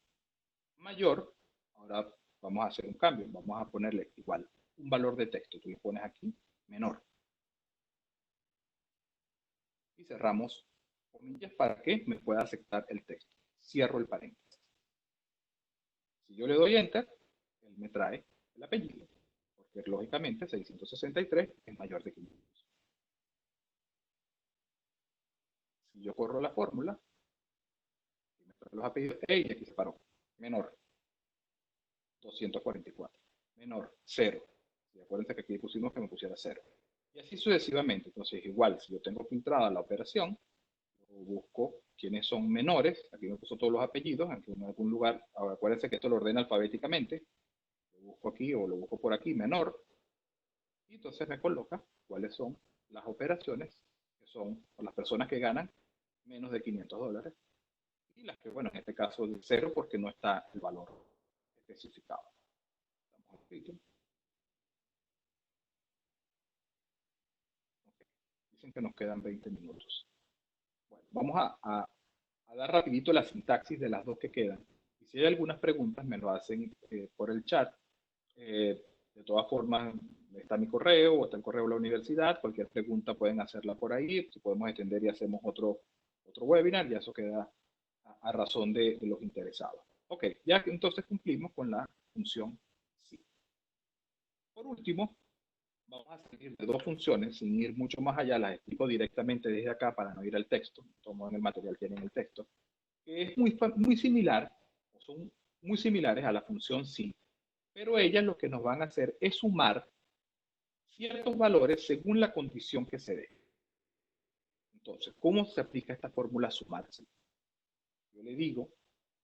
mayor, ahora vamos a hacer un cambio, vamos a ponerle igual un valor de texto, tú le pones aquí menor. Y cerramos comillas para que me pueda aceptar el texto. Cierro el paréntesis. Si yo le doy enter, él me trae el apellido, porque lógicamente 663 es mayor de 500. Si yo corro la fórmula, y me trae los apellidos, y aquí se paró, menor, 244, menor, 0. Y acuérdense que aquí pusimos que me pusiera 0. Y así sucesivamente. Entonces, igual, si yo tengo filtrada la operación, busco quiénes son menores, aquí me puso todos los apellidos, aquí en algún lugar, ahora acuérdense que esto lo ordena alfabéticamente, lo busco aquí o lo busco por aquí, menor, y entonces me coloca cuáles son las operaciones que son por las personas que ganan menos de $500 y las que, bueno, en este caso de 0 porque no está el valor especificado. Estamos escritos. Okay. Dicen que nos quedan 20 minutos. Bueno, vamos a dar rapidito la sintaxis de las dos que quedan. Y si hay algunas preguntas, me lo hacen por el chat. De todas formas, está mi correo o está el correo de la universidad. Cualquier pregunta pueden hacerla por ahí. Si podemos extender y hacemos otro webinar, ya eso queda a razón de los interesados. Ok, ya entonces cumplimos con la función sí. Por último, vamos a seguir de dos funciones sin ir mucho más allá. Las explico directamente desde acá para no ir al texto. Tomo en el material, tienen el texto. Que es muy similar, o son muy similares a la función sí, pero ellas lo que nos van a hacer es sumar ciertos valores según la condición que se dé. Entonces, ¿cómo se aplica esta fórmula sumar sí? Yo le digo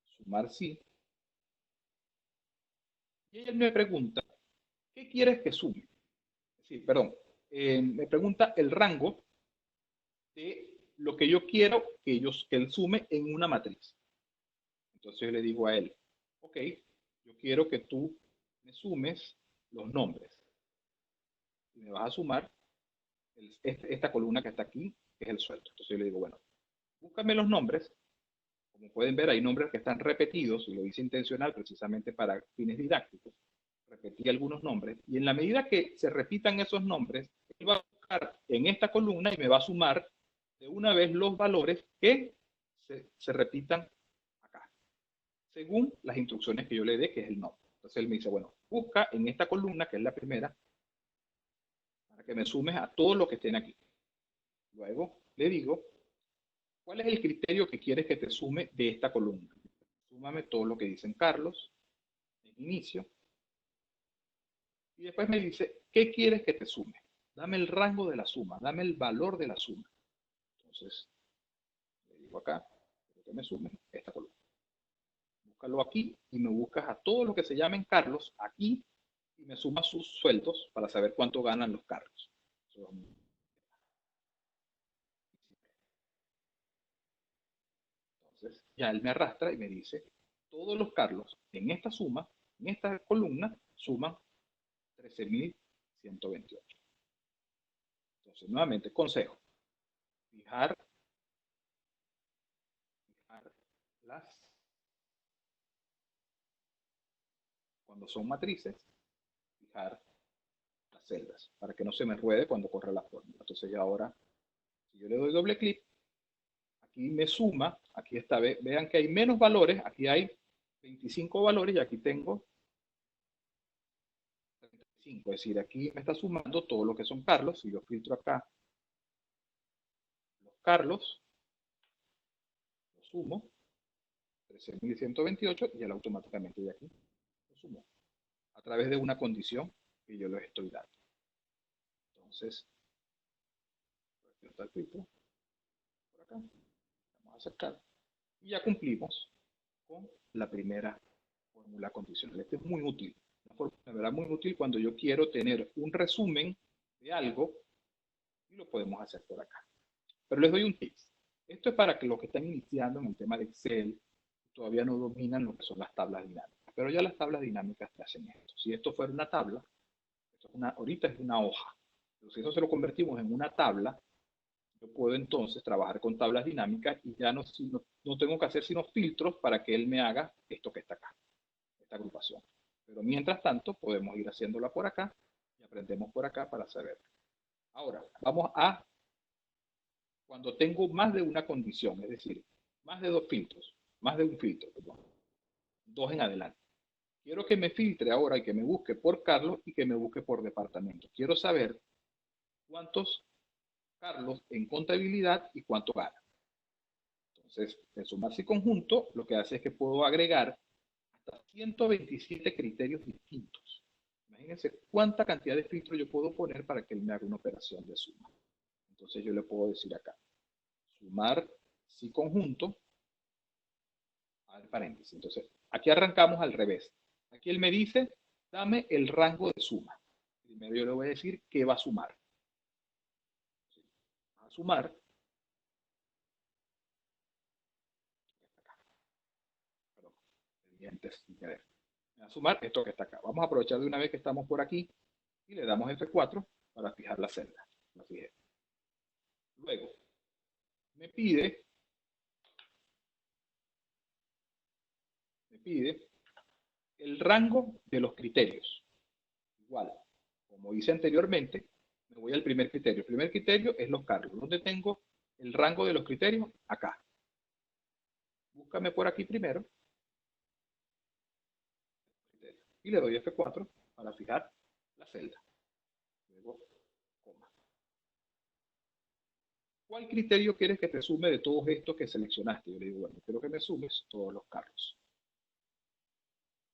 sumar sí, y ella me pregunta, ¿qué quieres que sume? Sí, perdón, me pregunta el rango de lo que yo quiero que él sume en una matriz. Entonces yo le digo a él, ok, yo quiero que tú me sumes los nombres. Y me vas a sumar esta columna que está aquí, que es el sueldo. Entonces yo le digo, bueno, Búscame los nombres. Como pueden ver, hay nombres que están repetidos, y lo hice intencional precisamente para fines didácticos. Repetí algunos nombres, y en la medida que se repitan esos nombres, él va a buscar en esta columna y me va a sumar de una vez los valores que se repitan acá, según las instrucciones que yo le dé, que es el nombre. Entonces él me dice, bueno, busca en esta columna, que es la primera, para que me sumes a todos los que estén aquí. Luego le digo, ¿cuál es el criterio que quieres que te sume de esta columna? Súmame todo lo que dicen Carlos, en inicio, y después me dice, ¿qué quieres que te sume? Dame el rango de la suma, dame el valor de la suma. Entonces, le digo acá, quiero que me sume esta columna. Búscalo aquí y me buscas a todos los que se llamen Carlos aquí y me sumas sus sueldos para saber cuánto ganan los Carlos. Entonces, ya él me arrastra y me dice, todos los Carlos en esta suma, en esta columna, suman 13.128. Entonces, nuevamente, consejo. Fijar las, cuando son matrices, fijar las celdas para que no se me ruede cuando corra la fórmula. Entonces, ya ahora, si yo le doy doble clic, aquí me suma, aquí está, vean que hay menos valores, aquí hay 25 valores y aquí tengo 35. Es decir, aquí me está sumando todo lo que son Carlos. Si yo filtro acá los Carlos, lo sumo, 13.128, y él automáticamente de aquí lo sumo a través de una condición que yo les estoy dando. Entonces, aquí está el filtro, por acá, vamos a acercar, y ya cumplimos con la primera fórmula condicional. Este es muy útil, una fórmula de verdad muy útil cuando yo quiero tener un resumen de algo, y lo podemos hacer por acá. Pero les doy un tip. Esto es para que los que están iniciando en el tema de Excel todavía no dominan lo que son las tablas dinámicas. Pero ya las tablas dinámicas te hacen esto. Si esto fuera una tabla, ahorita es una hoja. Pero si eso se lo convertimos en una tabla, yo puedo entonces trabajar con tablas dinámicas y ya no tengo que hacer sino filtros para que él me haga esto que está acá, esta agrupación. Pero mientras tanto, podemos ir haciéndola por acá y aprendemos por acá para saber. Ahora, vamos a cuando tengo más de una condición, es decir, más de dos filtros, más de un filtro, perdón, dos en adelante. Quiero que me filtre ahora y que me busque por Carlos y que me busque por departamento. Quiero saber cuántos Carlos en contabilidad y cuánto gana. Entonces, en sumarse y conjunto, lo que hace es que puedo agregar hasta 127 criterios distintos. Imagínense cuánta cantidad de filtros yo puedo poner para que él me haga una operación de suma. Entonces yo le puedo decir acá, sumar si conjunto, al paréntesis. Entonces, aquí arrancamos al revés. Aquí él me dice, dame el rango de suma. Primero yo le voy a decir qué va a sumar. Va a sumar. Perdón, me va a sumar esto que está acá. Vamos a aprovechar de una vez que estamos por aquí y le damos F4 para fijar la celda. La fijé. Luego, me pide el rango de los criterios. Igual, como hice anteriormente, me voy al primer criterio. El primer criterio es los cargos. ¿Dónde tengo el rango de los criterios? Acá. Búscame por aquí primero. Y le doy F4 para fijar la celda. Luego, coma. ¿Cuál criterio quieres que te sume de todos estos que seleccionaste? Yo le digo, bueno, quiero que me sumes todos los carros.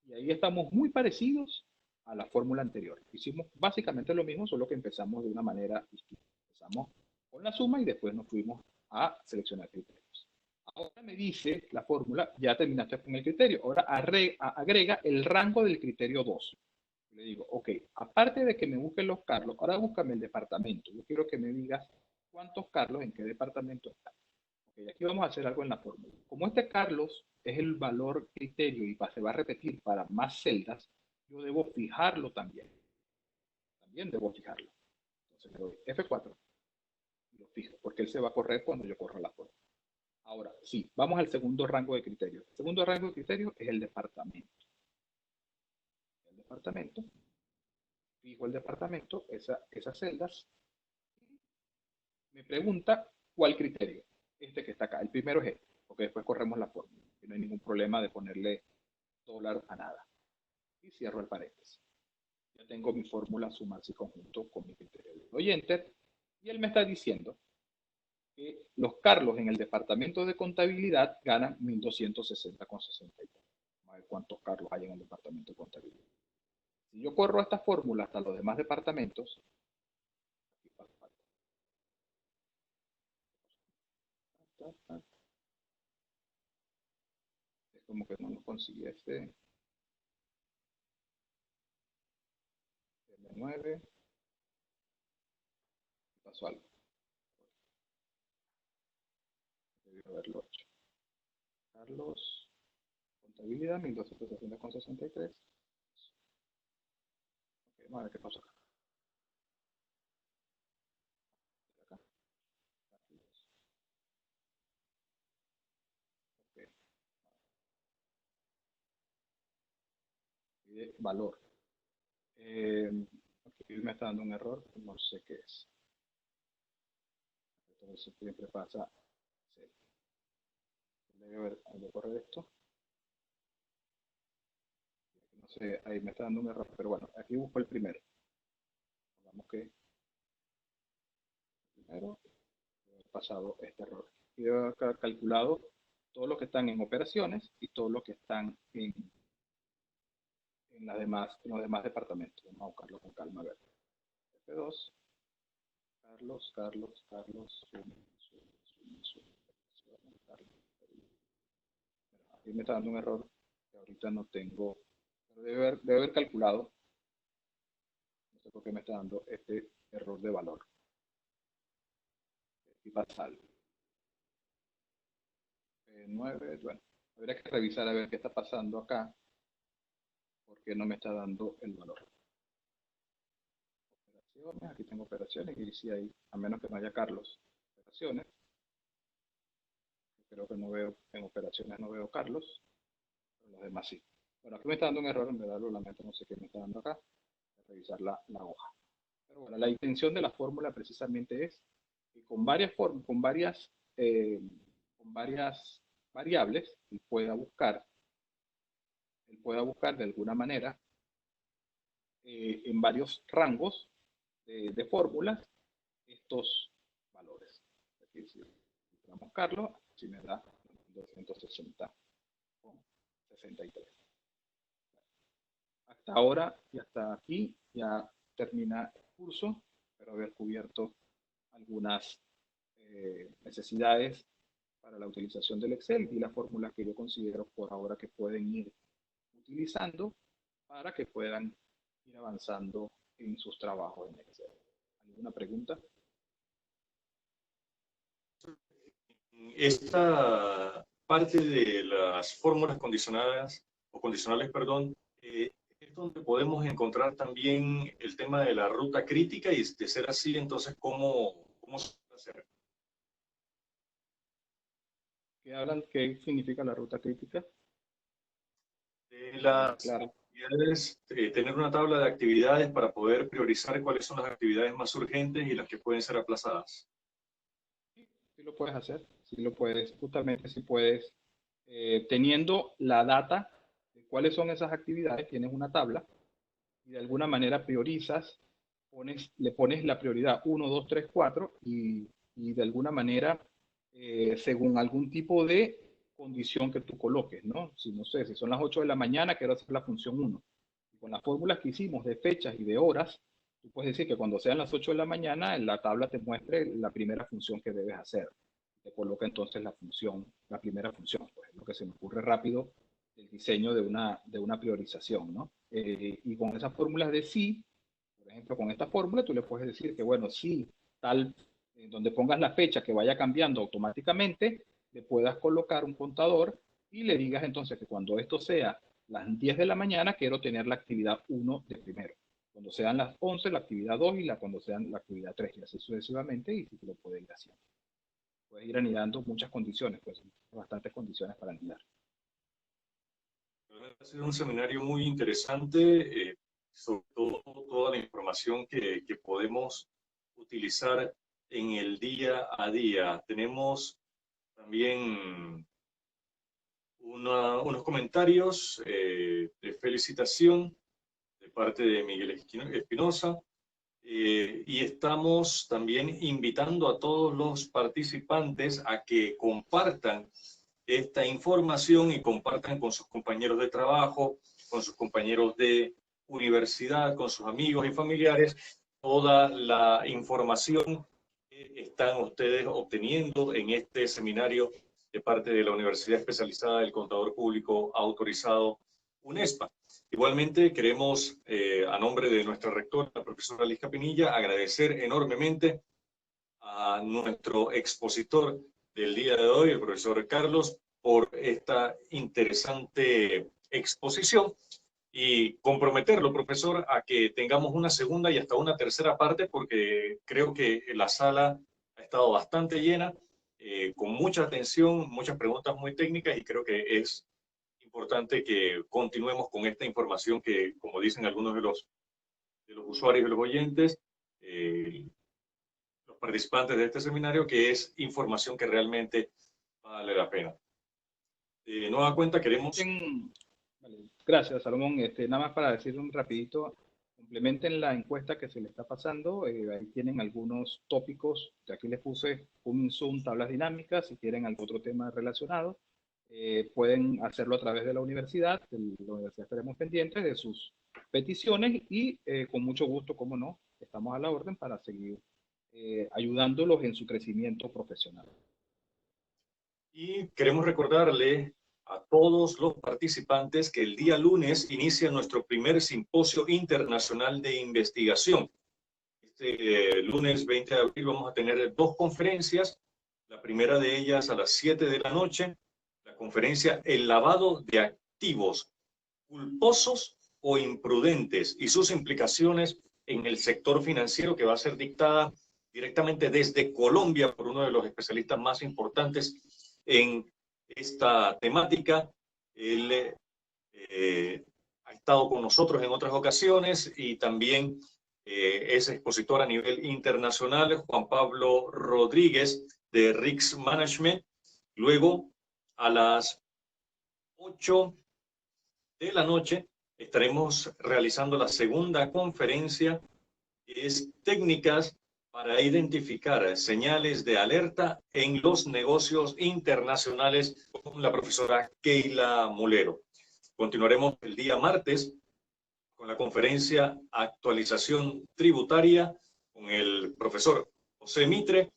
Y ahí estamos muy parecidos a la fórmula anterior. Hicimos básicamente lo mismo, solo que empezamos de una manera distinta. Empezamos con la suma y después nos fuimos a seleccionar criterios. Ahora me dice la fórmula, ya terminaste con el criterio. Ahora agrega el rango del criterio 2. Le digo, ok, aparte de que me busquen los Carlos, ahora búscame el departamento. Yo quiero que me digas cuántos Carlos en qué departamento están. Okay, aquí vamos a hacer algo en la fórmula. Como este Carlos es el valor criterio y se va a repetir para más celdas, yo debo fijarlo también. También debo fijarlo. Entonces le doy F4 y lo fijo, porque él se va a correr cuando yo corra la fórmula. Ahora, sí, vamos al segundo rango de criterios. El segundo rango de criterios es el departamento. El departamento, fijo el departamento, esas celdas. Me pregunta cuál criterio. Este que está acá. El primero es este, porque después corremos la fórmula. Y no hay ningún problema de ponerle dólar a nada. Y cierro el paréntesis. Ya tengo mi fórmula sumarse y conjunto con mi criterio. Le doy enter y él me está diciendo que los Carlos en el departamento de contabilidad ganan 1.260,63. Vamos a ver cuántos Carlos hay en el departamento de contabilidad. Si yo corro esta fórmula hasta los demás departamentos, es como que no lo conseguí este. M9, pasó algo. Debí haberlo hecho. Carlos, contabilidad, 1.260,63. Okay, vamos a ver qué pasó acá. Acá. Okay. Pide valor. Aquí me está dando un error, no sé qué es. Entonces siempre pasa. Sí. Debe correr esto. No sé, ahí me está dando un error, pero bueno, aquí busco el primero. Vamos que primero he pasado este error. Y debo haber calculado todos los que están en operaciones y todos los que están en los demás departamentos. Vamos a buscarlo con calma a ver. F2, Carlos, Carlos. Aquí me está dando un error que ahorita no tengo, pero debe haber calculado, no sé por qué me está dando este error de valor. Aquí pasa algo. 9, bueno, habría que revisar a ver qué está pasando acá, porque no me está dando el valor. Operaciones, aquí tengo operaciones, y si hay, a menos que no haya Carlos, operaciones. Creo que no veo, en operaciones no veo Carlos, pero los demás sí. Bueno, aquí me está dando un error, en verdad lo lamento, no sé qué me está dando acá. Voy a revisar la hoja. Pero bueno, la intención de la fórmula precisamente es que con varias variables, él pueda buscar de alguna manera en varios rangos de fórmulas estos valores. Aquí si vamos Carlos, si me da 260,63. Hasta ahora y hasta aquí ya termina el curso. Espero haber cubierto algunas necesidades para la utilización del Excel y las fórmulas que yo considero por ahora que pueden ir utilizando para que puedan ir avanzando en sus trabajos en Excel. ¿Alguna pregunta? Esta parte de las fórmulas condicionadas o condicionales, perdón, es donde podemos encontrar también el tema de la ruta crítica y de ser así, entonces, ¿cómo se puede hacer? ¿Qué significa la ruta crítica? De Bien, las claro. actividades, tener una tabla de actividades para poder priorizar cuáles son las actividades más urgentes y las que pueden ser aplazadas. Sí lo puedes hacer, sí lo puedes, justamente si puedes, teniendo la data de cuáles son esas actividades, tienes una tabla y de alguna manera priorizas, le pones la prioridad 1, 2, 3, 4 y de alguna manera, según algún tipo de condición que tú coloques, ¿no? Si no sé, si son las 8 de la mañana, quiero hacer la función 1. Y con las fórmulas que hicimos de fechas y de horas, tú puedes decir que cuando sean las 8 de la mañana, en la tabla te muestre la primera función que debes hacer. Te coloca entonces la primera función, pues es lo que se me ocurre rápido el diseño de una priorización, ¿no? Y con esas fórmulas de sí, por ejemplo, con esta fórmula tú le puedes decir que, bueno, sí, tal, donde pongas la fecha que vaya cambiando automáticamente, le puedas colocar un contador y le digas entonces que cuando esto sea las 10 de la mañana, quiero tener la actividad 1 de primero. Cuando sean las 11, la actividad 2 y cuando sean la actividad 3 y así sucesivamente, y si lo puedes ir haciendo. puedes ir anidando muchas condiciones, pues bastantes condiciones para anidar. Ha sido un seminario muy interesante, sobre todo toda la información que podemos utilizar en el día a día. Tenemos también unos comentarios de felicitación de parte de Miguel Espinosa. Y estamos también invitando a todos los participantes a que compartan esta información y compartan con sus compañeros de trabajo, con sus compañeros de universidad, con sus amigos y familiares, toda la información que están ustedes obteniendo en este seminario de parte de la Universidad Especializada del Contador Público Autorizado, UNESPA. Igualmente, queremos, a nombre de nuestra rectora, la profesora Liz Pinilla, agradecer enormemente a nuestro expositor del día de hoy, el profesor Carlos, por esta interesante exposición y comprometerlo, profesor, a que tengamos una segunda y hasta una tercera parte, porque creo que la sala ha estado bastante llena, con mucha atención, muchas preguntas muy técnicas, y creo que es importante que continuemos con esta información que, como dicen algunos de los usuarios y los oyentes, los participantes de este seminario, que es información que realmente vale la pena. De nueva cuenta queremos... Vale. Gracias, Salomón. Nada más para decir un rapidito, complementen la encuesta que se le está pasando. Ahí tienen algunos tópicos. Aquí les puse un Zoom, tablas dinámicas. Si quieren algún otro tema relacionado, pueden hacerlo a través de la universidad. En la universidad estaremos pendientes de sus peticiones y con mucho gusto, como no, estamos a la orden para seguir ayudándolos en su crecimiento profesional. Y queremos recordarle a todos los participantes que el día lunes inicia nuestro primer simposio internacional de investigación. Este lunes 20 de abril vamos a tener 2 conferencias. La primera de ellas a las 7 de la noche, la conferencia El lavado de activos culposos o imprudentes y sus implicaciones en el sector financiero, que va a ser dictada directamente desde Colombia por uno de los especialistas más importantes en esta temática. Él ha estado con nosotros en otras ocasiones y también es expositor a nivel internacional, Juan Pablo Rodríguez de Risk Management. Luego, a las 8 de la noche, estaremos realizando la segunda conferencia, que es técnicas para identificar señales de alerta en los negocios internacionales, con la profesora Keila Mulero. Continuaremos el día martes con la conferencia Actualización Tributaria con el profesor José Mitre.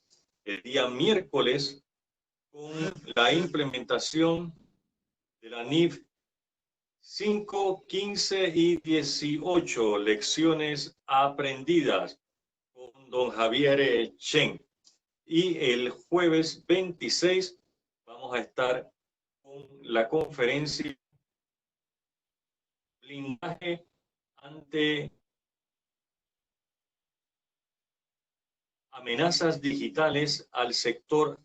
El día miércoles con la implementación de la NIF 5, 15 y 18, lecciones aprendidas, con don Javier Chen. Y el jueves 26 vamos a estar con la conferencia Blindaje ante amenazas digitales al sector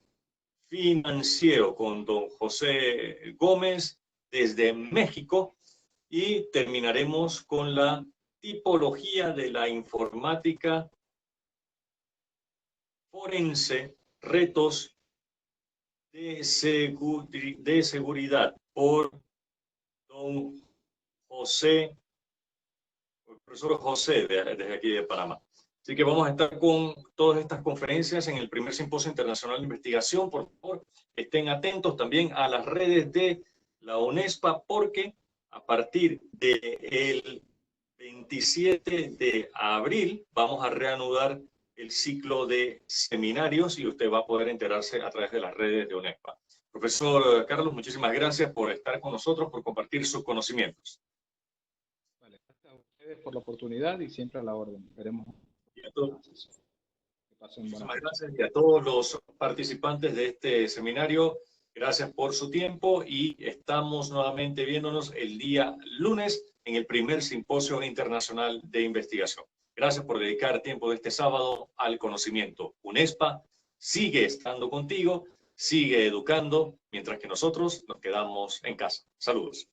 financiero, con don José Gómez desde México, y terminaremos con la tipología de la informática forense, retos de seguridad, por don José, el profesor José desde aquí de Panamá. Así que vamos a estar con todas estas conferencias en el primer Simposio Internacional de Investigación. Por favor, estén atentos también a las redes de la UNESPA, porque a partir del 27 de abril vamos a reanudar el ciclo de seminarios y usted va a poder enterarse a través de las redes de UNESPA. Profesor Carlos, muchísimas gracias por estar con nosotros, por compartir sus conocimientos. Vale, gracias a ustedes por la oportunidad y siempre a la orden. Esperemos. Y a todos. Muchísimas gracias, y a todos los participantes de este seminario, gracias por su tiempo, y estamos nuevamente viéndonos el día lunes en el primer Simposio Internacional de Investigación. Gracias por dedicar tiempo de este sábado al conocimiento. UNESPA, sigue estando contigo, sigue educando, mientras que nosotros nos quedamos en casa. Saludos.